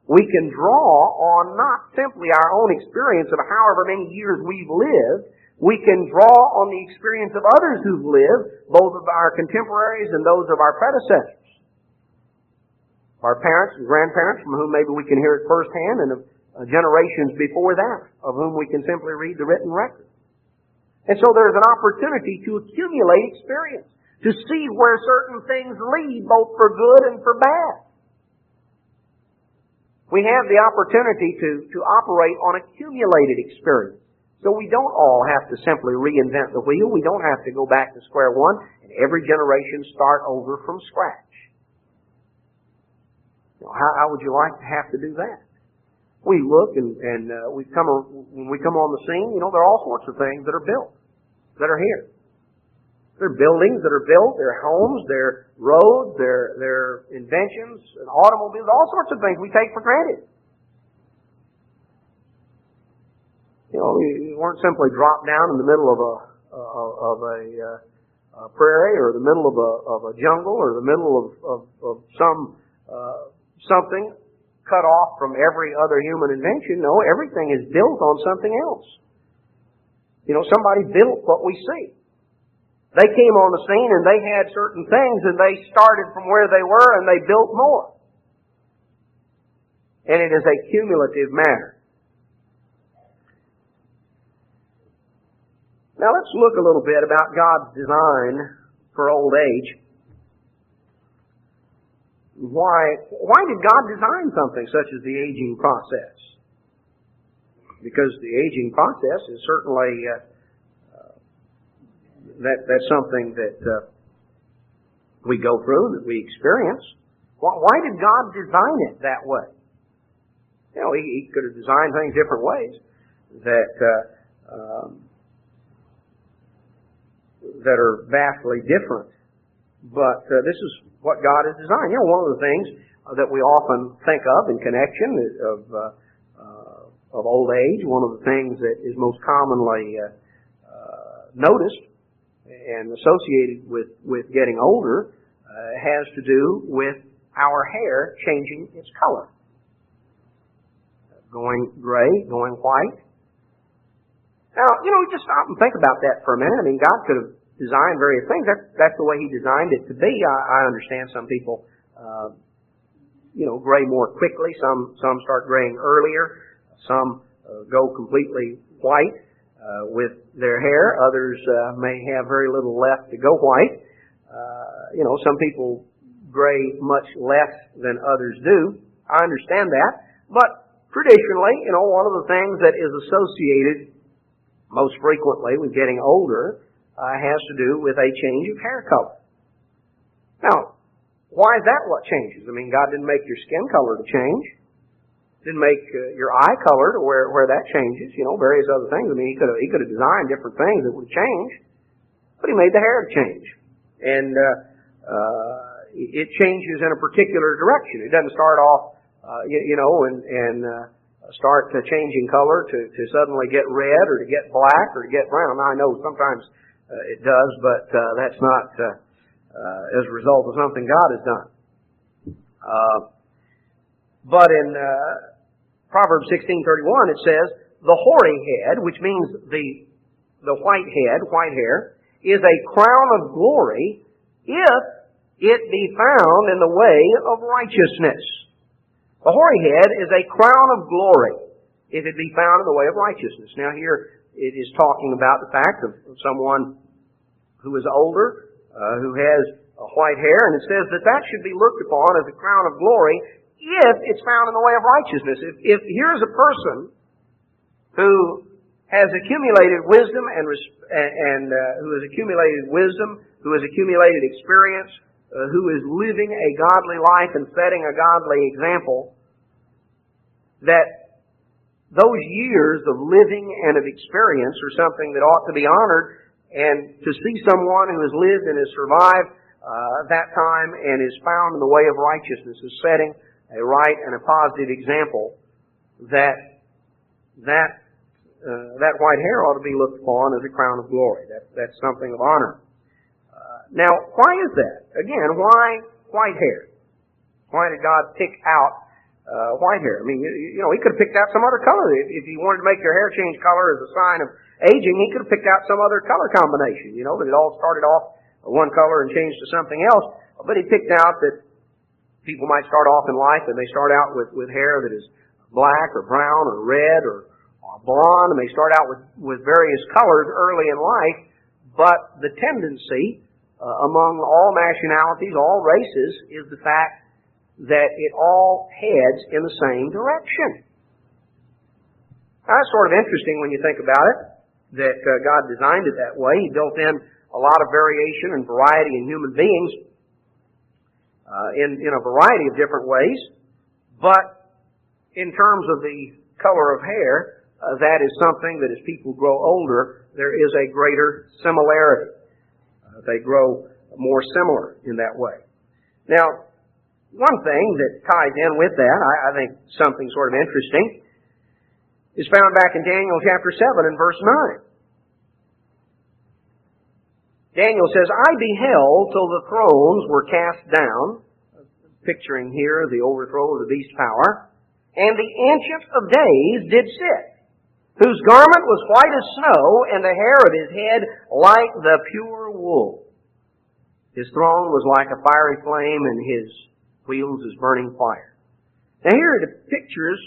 We can draw on not simply our own experience of however many years we've lived. We can draw on the experience of others who've lived, both of our contemporaries and those of our predecessors. Our parents and grandparents, from whom maybe we can hear it firsthand, and of generations before that, of whom we can simply read the written record. And so there's an opportunity to accumulate experience, to see where certain things lead, both for good and for bad. We have the opportunity to operate on accumulated experience. So we don't all have to simply reinvent the wheel. We don't have to go back to square one and every generation start over from scratch. How would you like to have to do that? We look and when we come on the scene, there are all sorts of things that are built, that are here. There are buildings that are built, there are homes, there are roads, there are inventions, and automobiles, all sorts of things we take for granted. We weren't simply dropped down in the middle of a prairie or the middle of a jungle or the middle of something cut off from every other human invention. No, everything is built on something else. Somebody built what we see. They came on the scene and they had certain things and they started from where they were and they built more. And it is a cumulative matter. Now let's look a little bit about God's design for old age. Why did God design something such as the aging process? Because the aging process is certainly that's something that we go through, that we experience. Why did God design it that way? He could have designed things different ways that are vastly different. But this is what God has designed. One of the things that we often think of in connection of old age, one of the things that is most commonly noticed and associated with getting older has to do with our hair changing its color. Going gray, going white. Now, just stop and think about that for a minute. God could have designed various things. That's the way He designed it to be. I understand some people, gray more quickly. Some start graying earlier. Some go completely white with their hair. Others may have very little left to go white. Some people gray much less than others do. I understand that. But traditionally, one of the things that is associated most frequently with getting older has to do with a change of hair color. Now, why is that what changes? God didn't make your skin color to change. Didn't make your eye color to where that changes. Various other things. He could have designed different things that would change, but He made the hair to change, and it changes in a particular direction. It doesn't start off, start changing color to suddenly get red or to get black or to get brown. Now, I know sometimes it does, but that's not as a result of something God has done. But in Proverbs 16:31 it says, "The hoary head," which means the white head, white hair, "is a crown of glory if it be found in the way of righteousness." A hoary head is a crown of glory if it be found in the way of righteousness. Now here it is talking about the fact of someone who is older, who has white hair, and it says that that should be looked upon as a crown of glory if it's found in the way of righteousness. If here's a person who has accumulated wisdom who has accumulated experience, who is living a godly life and setting a godly example, that those years of living and of experience are something that ought to be honored, and to see someone who has lived and has survived that time and is found in the way of righteousness is setting a right and a positive example, that white hair ought to be looked upon as a crown of glory. That's something of honor. Now, why is that? Again, why white hair? Why did God pick out white hair? I mean, you know, He could have picked out some other color. If He wanted to make your hair change color as a sign of aging, He could have picked out some other color combination, you know, that it all started off one color and changed to something else. But He picked out that people might start off in life and they start out with hair that is black or brown or red or blonde, and they start out with various colors early in life. But the tendency among all nationalities, all races, is the fact that it all heads in the same direction. Now, that's sort of interesting when you think about it, that God designed it that way. He built in a lot of variation and variety in human beings in a variety of different ways. But in terms of the color of hair, that is something that as people grow older, there is a greater similarity. They grow more similar in that way. Now, one thing that ties in with that, I think something sort of interesting, is found back in Daniel chapter 7 and verse 9. Daniel says, I beheld till the thrones were cast down, picturing here the overthrow of the beast's power, and the Ancient of Days did sit, whose garment was white as snow, and the hair of his head like the pure wool. His throne was like a fiery flame, and his wheels as burning fire. Now here it pictures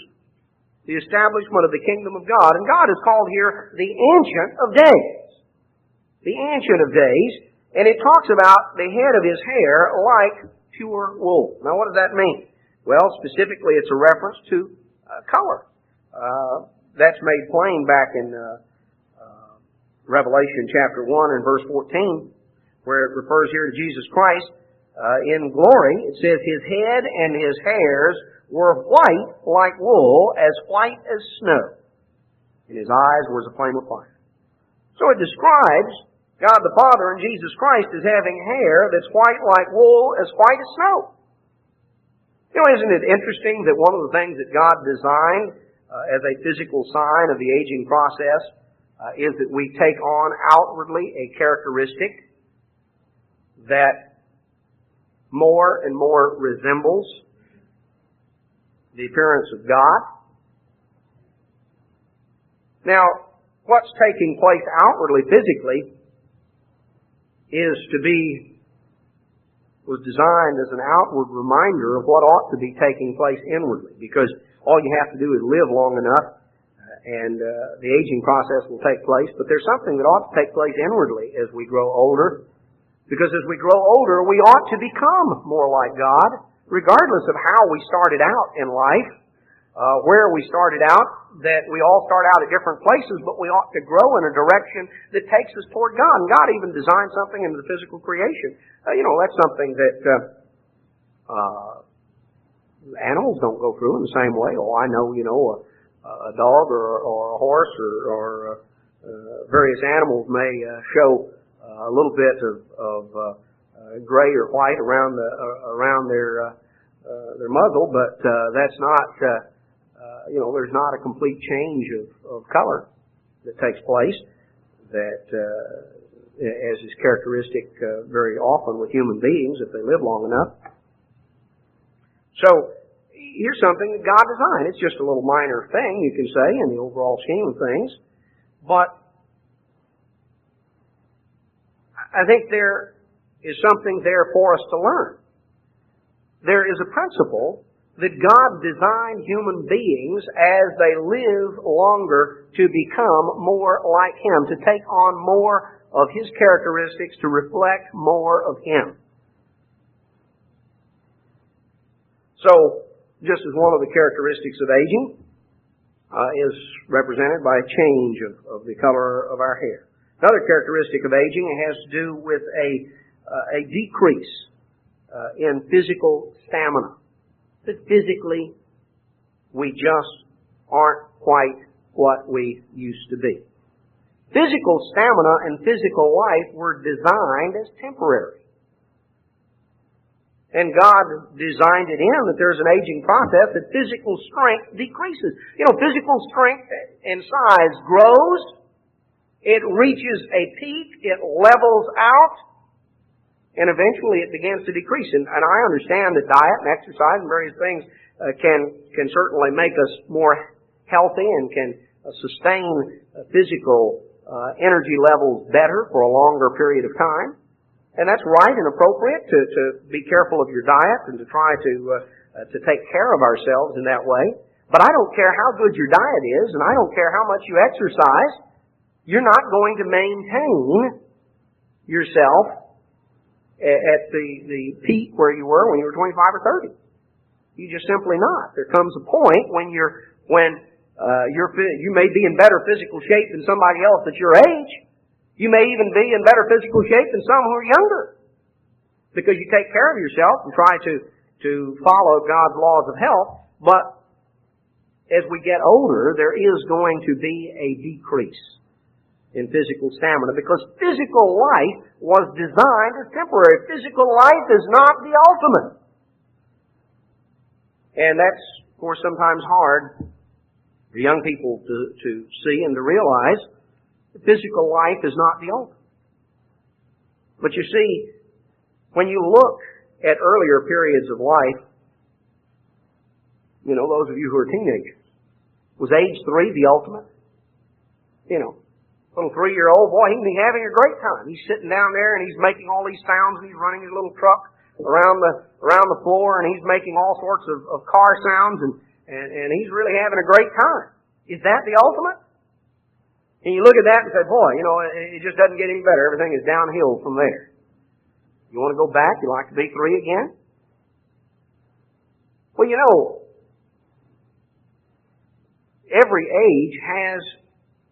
the establishment of the kingdom of God, and God is called here the Ancient of Days. The Ancient of Days, and it talks about the head of his hair like pure wool. Now what does that mean? Well, specifically it's a reference to color. That's made plain back in Revelation chapter 1 and verse 14, where it refers here to Jesus Christ. In glory, it says, His head and His hairs were white like wool, as white as snow, and His eyes were as a flame of fire. So it describes God the Father and Jesus Christ as having hair that's white like wool, as white as snow. You know, isn't it interesting that one of the things that God designed as a physical sign of the aging process is that we take on outwardly a characteristic that more and more resembles the appearance of God. Now, what's taking place outwardly, physically, was designed as an outward reminder of what ought to be taking place inwardly, because all you have to do is live long enough and the aging process will take place. But there's something that ought to take place inwardly as we grow older, because as we grow older, we ought to become more like God, regardless of how we started out in life, where we started out, that we all start out at different places, but we ought to grow in a direction that takes us toward God. And God even designed something in the physical creation. That's something that animals don't go through in the same way. Oh, I know, a dog or a horse or various animals may show a little bit of gray or white around their muzzle, but that's not. There's not a complete change of color that takes place that as is characteristic very often with human beings if they live long enough. So here's something that God designed. It's just a little minor thing, you can say, in the overall scheme of things, but I think there is something there for us to learn. There is a principle that God designed human beings as they live longer to become more like Him, to take on more of His characteristics, to reflect more of Him. So, just as one of the characteristics of aging is represented by a change of the color of our hair. Another characteristic of aging has to do with a decrease in physical stamina. That physically, we just aren't quite what we used to be. Physical stamina and physical life were designed as temporary. And God designed it in that there's an aging process, that physical strength decreases. You know, physical strength and size grows, it reaches a peak, it levels out, and eventually it begins to decrease. And I understand that diet and exercise and various things can certainly make us more healthy and can sustain physical energy levels better for a longer period of time. And that's right and appropriate to be careful of your diet and to try to take care of ourselves in that way. But I don't care how good your diet is, and I don't care how much you exercise, you're not going to maintain yourself at the peak where you were when you were 25 or 30. You just simply not. There comes a point when you may be in better physical shape than somebody else at your age. You may even be in better physical shape than some who are younger, because you take care of yourself and try to follow God's laws of health. But as we get older, there is going to be a decrease in physical stamina, because physical life was designed as temporary. Physical life is not the ultimate. And that's, of course, sometimes hard for young people to see and to realize that physical life is not the ultimate. But you see, when you look at earlier periods of life, you know, those of you who are teenagers, was age 3 the ultimate? You know, little 3-year-old boy, he can be having a great time. He's sitting down there and he's making all these sounds and he's running his little truck around the floor and he's making all sorts of car sounds and he's really having a great time. Is that the ultimate? And you look at that and say, boy, you know, it just doesn't get any better. Everything is downhill from there. You want to go back? You like to be 3 again? Well, you know, every age has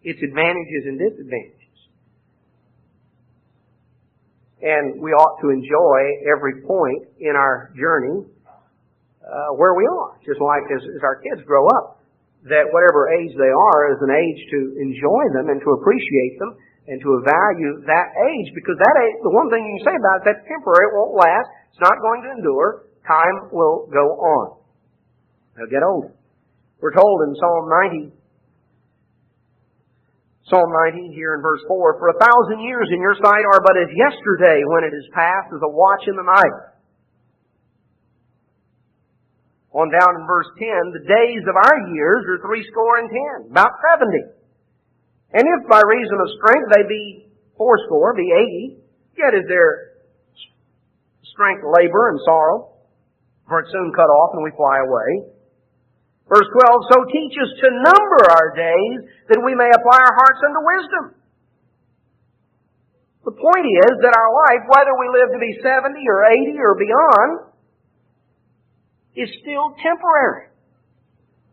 its advantages and disadvantages. And we ought to enjoy every point in our journey where we are, just like as our kids grow up, that whatever age they are is an age to enjoy them and to appreciate them and to value that age, because that age, the one thing you can say about it, that's temporary, it won't last, it's not going to endure, time will go on. They'll get older. We're told in Psalm 90 here in verse 4, "For 1,000 years in your sight are but as yesterday when it is past, as a watch in the night." On down in verse 10, "The days of our years are 70, about 70. And if by reason of strength they be 80, be 80, yet is their strength labor and sorrow, for it's soon cut off and we fly away." Verse 12, "So teach us to number our days, that we may apply our hearts unto wisdom." The point is that our life, whether we live to be 70 or 80 or beyond, is still temporary.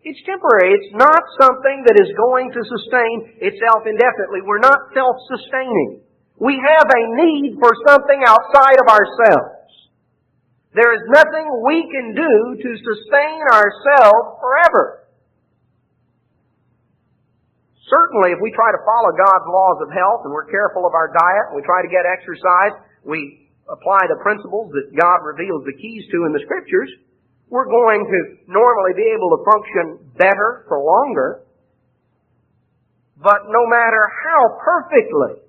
It's temporary. It's not something that is going to sustain itself indefinitely. We're not self-sustaining. We have a need for something outside of ourselves. There is nothing we can do to sustain ourselves forever. Certainly, if we try to follow God's laws of health and we're careful of our diet and we try to get exercise, we apply the principles that God reveals the keys to in the Scriptures, we're going to normally be able to function better for longer. But no matter how perfectly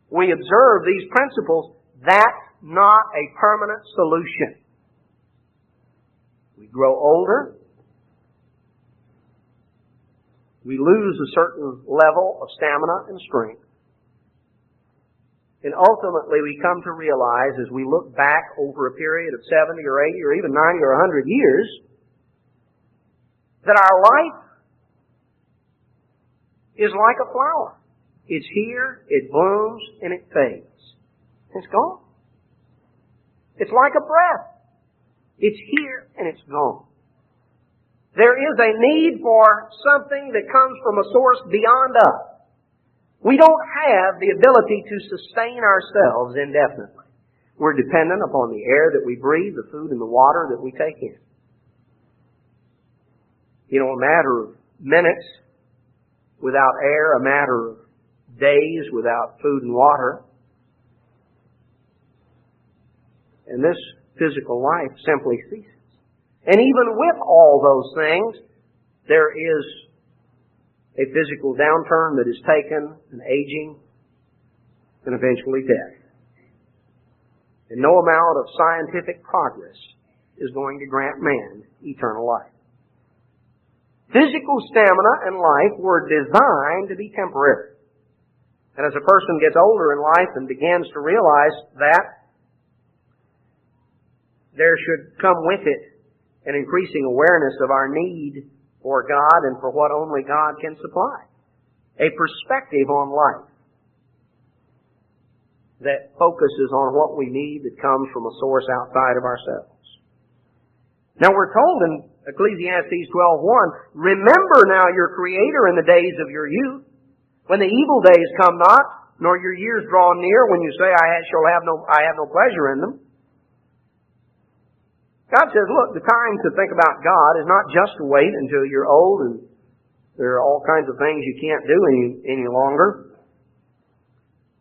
we observe these principles, that's not a permanent solution. We grow older. We lose a certain level of stamina and strength. And ultimately we come to realize, as we look back over a period of 70 or 80 or even 90 or 100 years, that our life is like a flower. It's here, it blooms, and it fades. It's gone. It's like a breath. It's here, and it's gone. There is a need for something that comes from a source beyond us. We don't have the ability to sustain ourselves indefinitely. We're dependent upon the air that we breathe, the food and the water that we take in. You know, a matter of minutes without air, a matter of days without food and water. And this physical life simply ceases. And even with all those things, there is a physical downturn that is taken, an aging, and eventually death. And no amount of scientific progress is going to grant man eternal life. Physical stamina and life were designed to be temporary. And as a person gets older in life and begins to realize that, there should come with it an increasing awareness of our need for God and for what only God can supply. A perspective on life that focuses on what we need that comes from a source outside of ourselves. Now we're told in Ecclesiastes 12:1, remember now your Creator in the days of your youth, when the evil days come not, nor your years draw near, when you say, I have no pleasure in them. God says, look, the time to think about God is not just to wait until you're old and there are all kinds of things you can't do any longer.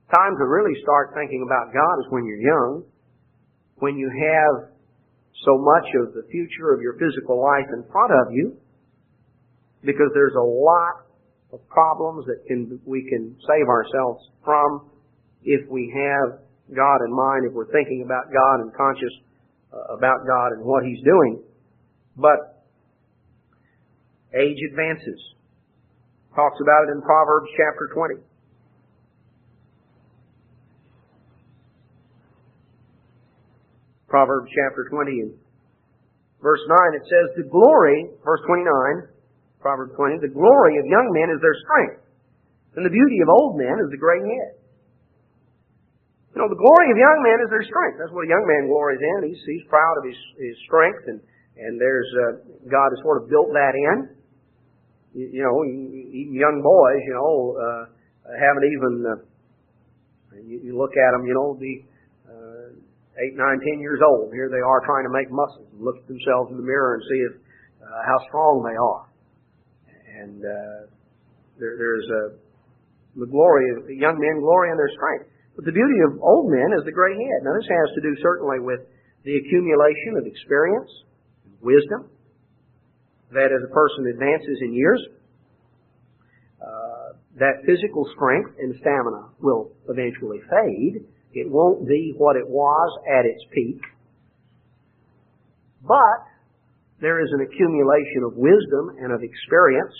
Time to really start thinking about God is when you're young, when you have so much of the future of your physical life in front of you, because there's a lot of problems that we can save ourselves from if we have God in mind, if we're thinking about God and conscious about God and what He's doing. But age advances. Talks about it in Proverbs chapter 20. Proverbs chapter 20 and verse 9, it says, the glory, verse 29, Proverbs 20, the glory of young men is their strength, and the beauty of old men is the gray head. You know, the glory of young men is their strength. That's what a young man glories in. He's proud of his strength, and there's God has sort of built that in. You know, even young boys, haven't even. You look at them, be 8, 9, 10 years old. Here they are trying to make muscles and look at themselves in the mirror and see how strong they are. And there's the glory of young men glory in their strength. But the beauty of old men is the gray head. Now this has to do certainly with the accumulation of experience, wisdom, that as a person advances in years, that physical strength and stamina will eventually fade. It won't be what it was at its peak. But there is an accumulation of wisdom and of experience.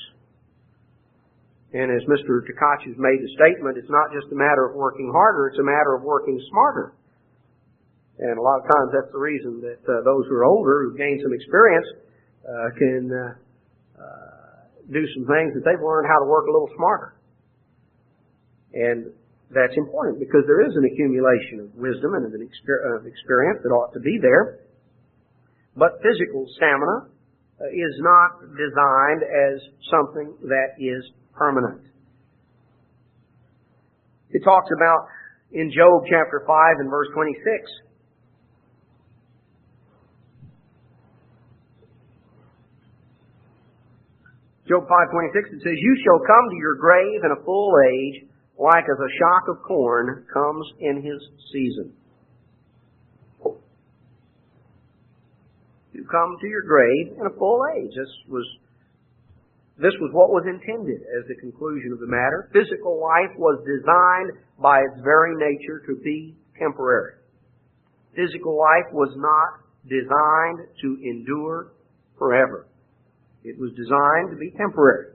And as Mr. Takachi's made the statement, it's not just a matter of working harder, it's a matter of working smarter. And a lot of times that's the reason that those who are older, who've gained some experience, can do some things that they've learned how to work a little smarter. And that's important because there is an accumulation of wisdom and of experience that ought to be there. But physical stamina is not designed as something that is permanent. It talks about in Job chapter 5 and verse 26. Job 5:26, it says, you shall come to your grave in a full age, like as a shock of corn comes in his season. You come to your grave in a full age. This was what was intended as the conclusion of the matter. Physical life was designed by its very nature to be temporary. Physical life was not designed to endure forever. It was designed to be temporary.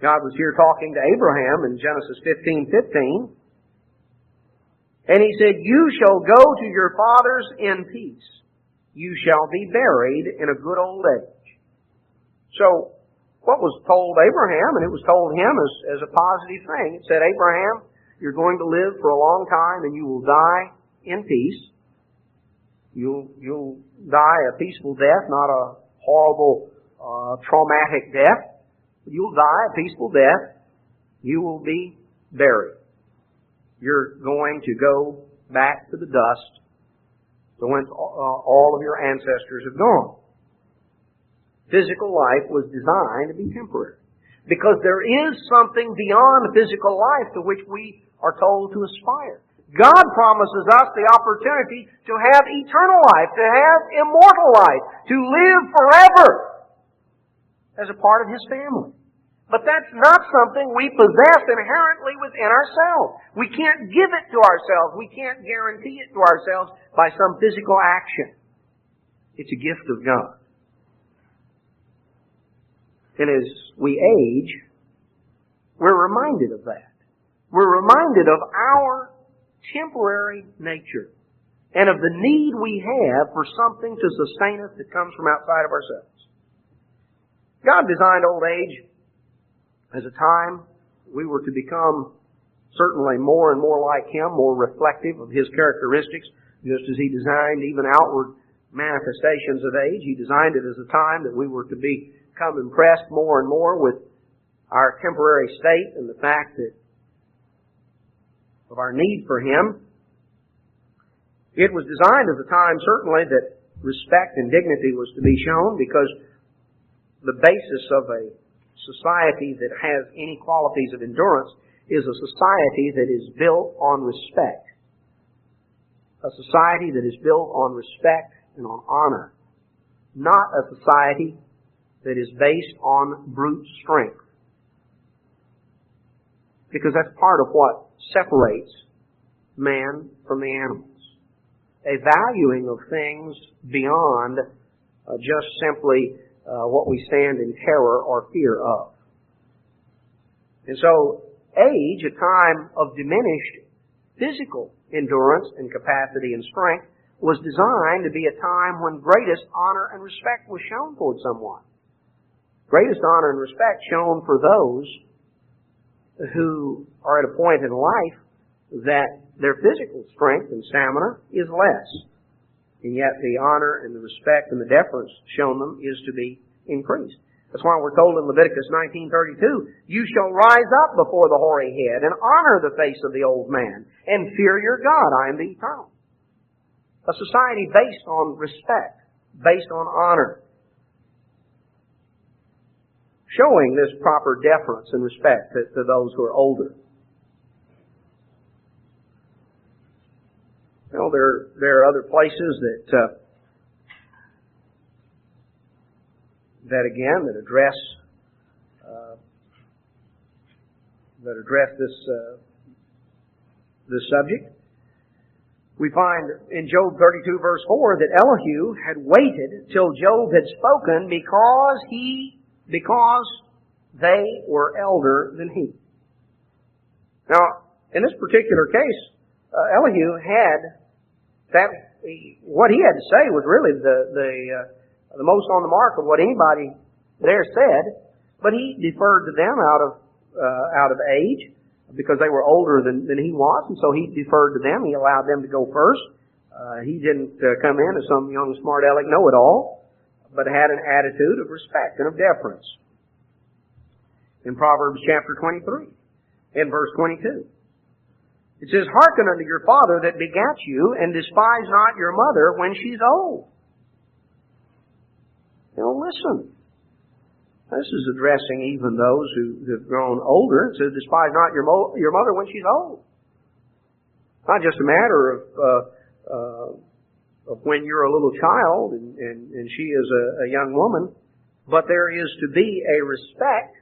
God was here talking to Abraham in Genesis 15:15. And He said, you shall go to your fathers in peace. You shall be buried in a good old age. So, what was told Abraham, and it was told him as a positive thing, it said, Abraham, you're going to live for a long time and you will die in peace. You'll die a peaceful death, not a horrible, traumatic death. You'll die a peaceful death. You will be buried. You're going to go back to the dust to whence all of your ancestors have gone. Physical life was designed to be temporary, because there is something beyond physical life to which we are told to aspire. God promises us the opportunity to have eternal life, to have immortal life, to live forever as a part of His family. But that's not something we possess inherently within ourselves. We can't give it to ourselves. We can't guarantee it to ourselves by some physical action. It's a gift of God. And as we age, we're reminded of that. We're reminded of our temporary nature and of the need we have for something to sustain us that comes from outside of ourselves. God designed old age as a time we were to become certainly more and more like Him, more reflective of His characteristics, just as He designed even outward manifestations of age. He designed it as a time that we were to become impressed more and more with our temporary state and the fact that of our need for Him. It was designed as a time, certainly, that respect and dignity was to be shown, because the basis of a society that has any qualities of endurance is a society that is built on respect. A society that is built on respect and on honor. Not a society that is based on brute strength. Because that's part of what separates man from the animals. A valuing of things beyond just simply what we stand in terror or fear of. And so, age, a time of diminished physical endurance and capacity and strength, was designed to be a time when greatest honor and respect was shown toward someone. Greatest honor and respect shown for those who are at a point in life that their physical strength and stamina is less. And yet the honor and the respect and the deference shown them is to be increased. That's why we're told in Leviticus 19:32, you shall rise up before the hoary head and honor the face of the old man and fear your God. I am the eternal. A society based on respect, based on honor, showing this proper deference and respect to those who are older. You know, there are other places that again address this subject. We find in Job 32 verse 4 that Elihu had waited till Job had spoken because they were elder than he. Now, in this particular case, Elihu had what he had to say was really the most on the mark of what anybody there said, but he deferred to them out of age, because they were older than he was, and so he deferred to them. He allowed them to go first. He didn't come in as some young smart aleck know-it-all, but had an attitude of respect and of deference. In Proverbs chapter 23, in verse 22, it says, hearken unto your father that begat you, and despise not your mother when she's old. You know, listen. This is addressing even those who have grown older. It says, despise not your mother when she's old. Not just a matter of when you're a little child and she is a young woman, but there is to be a respect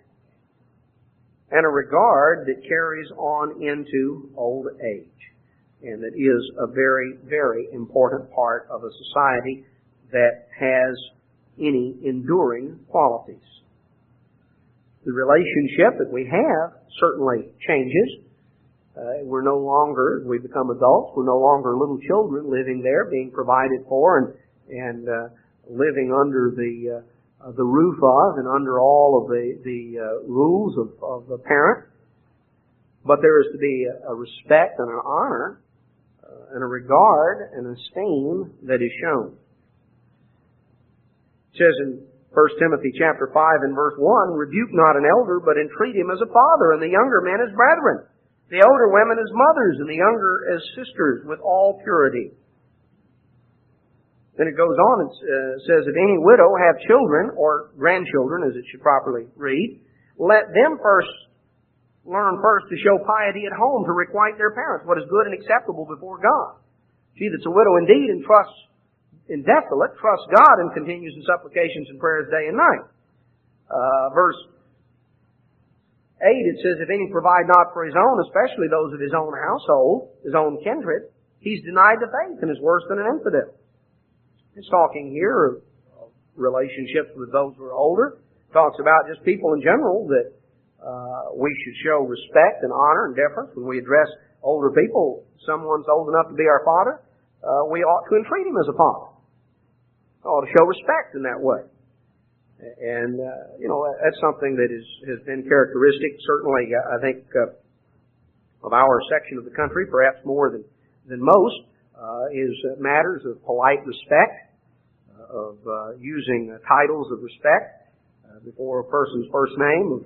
and a regard that carries on into old age, and that is a very, very important part of a society that has any enduring qualities. The relationship that we have certainly changes. We're no longer, as we become adults, we're no longer little children living there, being provided for and living under the the roof of and under all of the rules of the parent. But there is to be a respect and an honor and a regard and esteem that is shown. It says in 1 Timothy chapter 5 and verse 1, "Rebuke not an elder, but entreat him as a father, and the younger men as brethren, the elder women as mothers, and the younger as sisters, with all purity." Then it goes on and says, "If any widow have children, or grandchildren, as it should properly read, let them learn first to show piety at home, to requite their parents what is good and acceptable before God. She that's a widow indeed and trusts in desolate, trusts God and continues in supplications and prayers day and night." Verse 8, it says, "If any provide not for his own, especially those of his own household, his own kindred, he's denied the faith and is worse than an infidel." It's talking here of relationships with those who are older. It talks about just people in general, that we should show respect and honor and deference when we address older people. Someone's old enough to be our father, we ought to entreat him as a father. We ought to show respect in that way. And, that's something that has been characteristic, certainly, I think, of our section of the country, perhaps more than most, is matters of polite respect, of using titles of respect before a person's first name,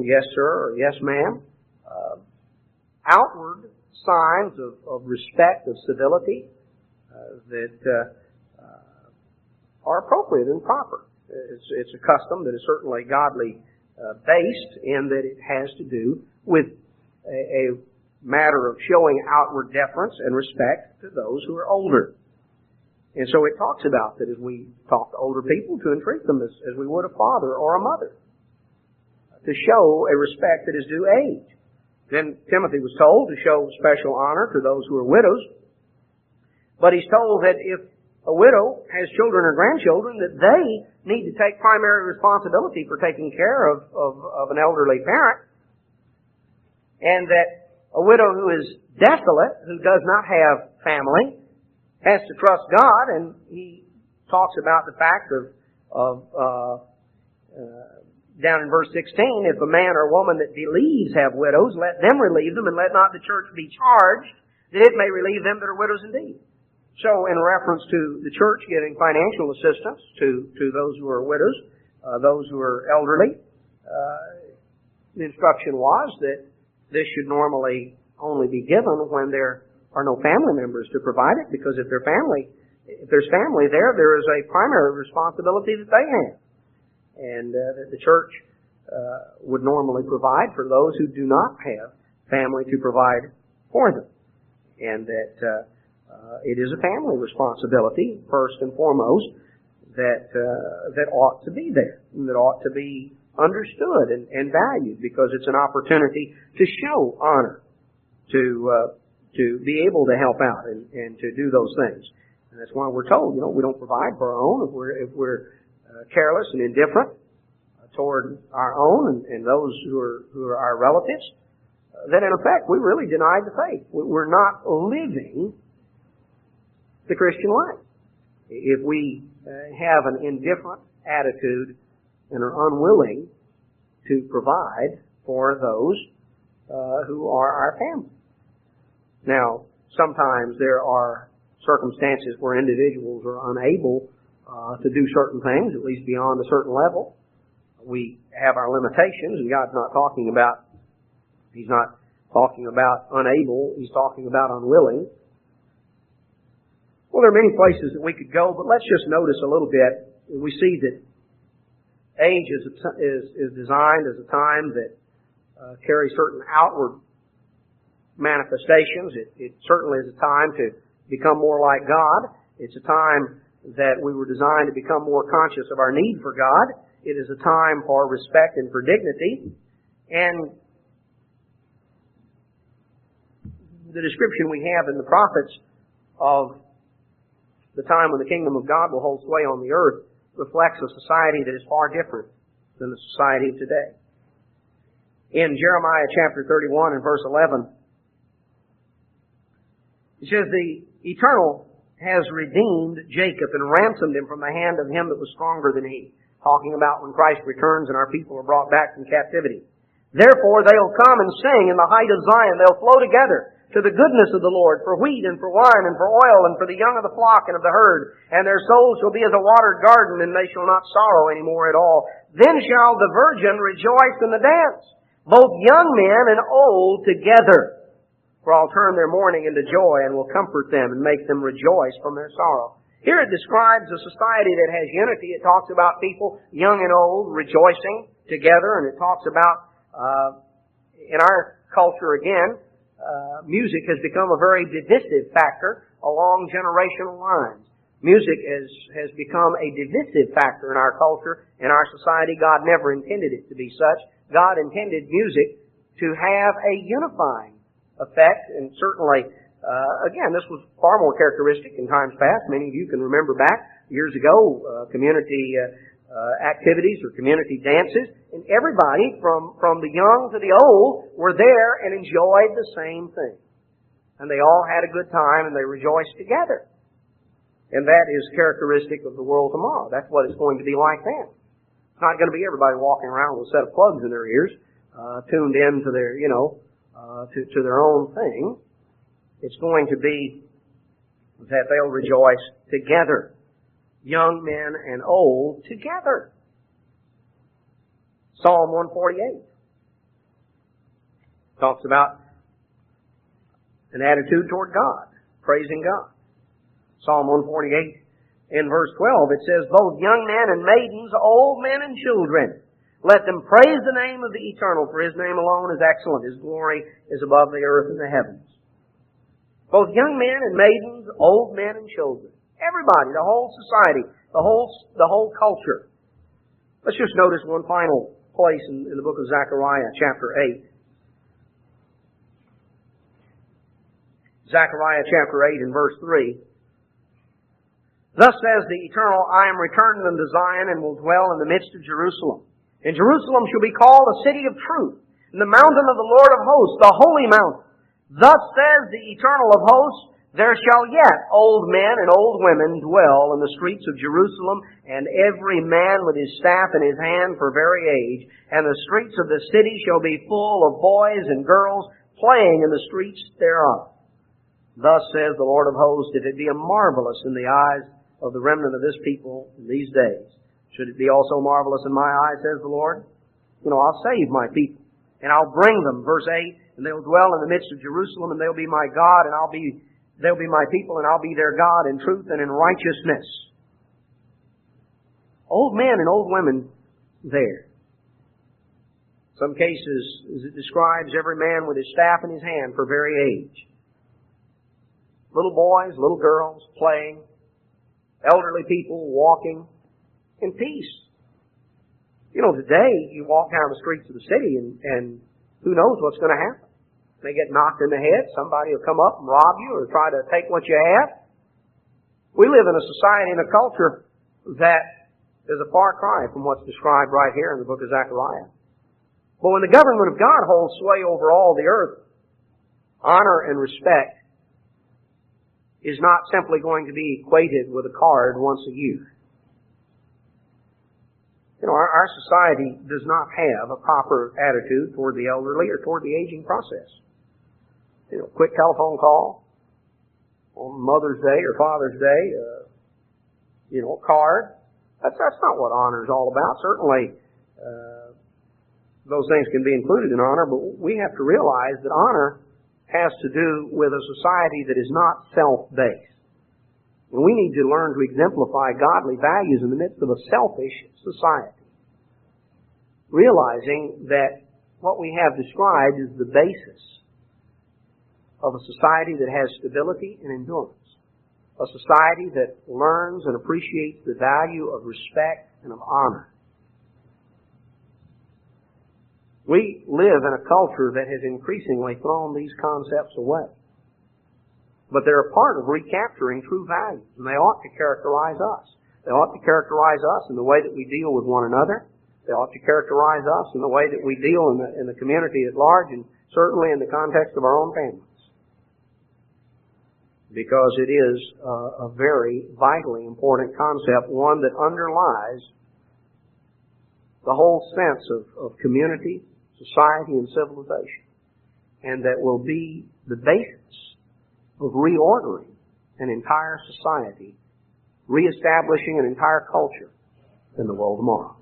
yes sir or yes ma'am. Outward signs of respect, of civility, that are appropriate and proper. It's a custom that is certainly godly based, in that it has to do with a matter of showing outward deference and respect to those who are older. And so it talks about that as we talk to older people, to entreat them as we would a father or a mother, to show a respect that is due age. Then Timothy was told to show special honor to those who are widows. But he's told that if a widow has children or grandchildren, that they need to take primary responsibility for taking care of an elderly parent. And that a widow who is desolate, who does not have family, has to trust God. And he talks about the fact down in verse 16, "If a man or woman that believes have widows, let them relieve them, and let not the church be charged, that it may relieve them that are widows indeed." So in reference to the church giving financial assistance to those who are widows, those who are elderly, the instruction was that this should normally only be given when there are no family members to provide it, because if there's family there is a primary responsibility that they have. And that the church would normally provide for those who do not have family to provide for them. And that it is a family responsibility, first and foremost, that ought to be there, and that ought to be understood and valued, because it's an opportunity to show honor, to be able to help out and to do those things. And that's why we're told, we don't provide for our own if we're careless and indifferent toward our own and those who are our relatives. Then in effect we really deny the faith. We're not living the Christian life if we have an indifferent attitude and are unwilling to provide for those who are our family. Now, sometimes there are circumstances where individuals are unable to do certain things, at least beyond a certain level. We have our limitations, and God's not talking about, He's not talking about unable, He's talking about unwilling. Well, there are many places that we could go, but let's just notice a little bit. We see that age is designed as a time that carries certain outward manifestations. It certainly is a time to become more like God. It's a time that we were designed to become more conscious of our need for God. It is a time for respect and for dignity. And the description we have in the prophets of the time when the kingdom of God will hold sway on the earth reflects a society that is far different than the society of today. In Jeremiah chapter 31 and verse 11, it says, "The Eternal has redeemed Jacob and ransomed him from the hand of him that was stronger than he. Talking about when Christ returns and our people are brought back from captivity. Therefore they'll come and sing in the height of Zion. They'll flow together to the goodness of the Lord, for wheat and for wine and for oil and for the young of the flock and of the herd. And their souls shall be as a watered garden, and they shall not sorrow any more at all. Then shall the virgin rejoice in the dance, both young men and old together. For I'll turn their mourning into joy and will comfort them and make them rejoice from their sorrow. Here it describes a society that has unity. It talks about people, young and old, rejoicing together, and it talks about, in our culture again, music has become a very divisive factor along generational lines. Music has become a divisive factor in our culture, in our society. God never intended it to be such. God intended music to have a unifying effect, and certainly, again, this was far more characteristic in times past. Many of you can remember back years ago, community activities or community dances, and everybody from the young to the old were there and enjoyed the same thing. And they all had a good time and they rejoiced together. And that is characteristic of the world tomorrow. That's what it's going to be like then. It's not going to be everybody walking around with a set of plugs in their ears, tuned in to their, to their own thing. It's going to be that they'll rejoice together. Young men and old together. Psalm 148 talks about an attitude toward God, praising God. Psalm 148 in verse 12, it says, both young men and maidens, old men and children, let them praise the name of the Eternal, for His name alone is excellent. His glory is above the earth and the heavens. Both young men and maidens, old men and children. Everybody, the whole society, the whole culture. Let's just notice one final place in the book of Zechariah, chapter 8. Zechariah chapter 8 and verse 3. Thus says the Eternal, I am returning unto Zion and will dwell in the midst of Jerusalem. And Jerusalem shall be called a city of truth, and the mountain of the Lord of hosts, the holy mountain. Thus says the Eternal of hosts, there shall yet old men and old women dwell in the streets of Jerusalem, and every man with his staff in his hand for very age. And the streets of the city shall be full of boys and girls playing in the streets thereof. Thus says the Lord of hosts, if it be marvelous in the eyes of the remnant of this people in these days, should it be also marvelous in my eyes, says the Lord? I'll save my people, and I'll bring them, verse 8, and they'll dwell in the midst of Jerusalem, and they'll be my God, and they'll be my people, and I'll be their God in truth and in righteousness. Old men and old women there. Some cases, as it describes, every man with his staff in his hand for very age. Little boys, little girls playing, elderly people walking in peace. Today you walk down the streets of the city and who knows what's going to happen. May get knocked in the head. Somebody will come up and rob you or try to take what you have. We live in a society and a culture that is a far cry from what's described right here in the book of Zechariah. But when the government of God holds sway over all the earth, honor and respect is not simply going to be equated with a card once a year. Our society does not have a proper attitude toward the elderly or toward the aging process. Quick telephone call on Mother's Day or Father's Day, card. That's not what honor is all about. Certainly, those things can be included in honor, but we have to realize that honor has to do with a society that is not self-based. And we need to learn to exemplify godly values in the midst of a selfish society. Realizing that what we have described is the basis of a society that has stability and endurance. A society that learns and appreciates the value of respect and of honor. We live in a culture that has increasingly thrown these concepts away. But they're a part of recapturing true values, and they ought to characterize us. They ought to characterize us in the way that we deal with one another. They ought to characterize us in the way that we deal in the community at large, and certainly in the context of our own families. because it is a very vitally important concept, one that underlies the whole sense of community, society, and civilization, and that will be the basis of reordering an entire society, reestablishing an entire culture in the world tomorrow.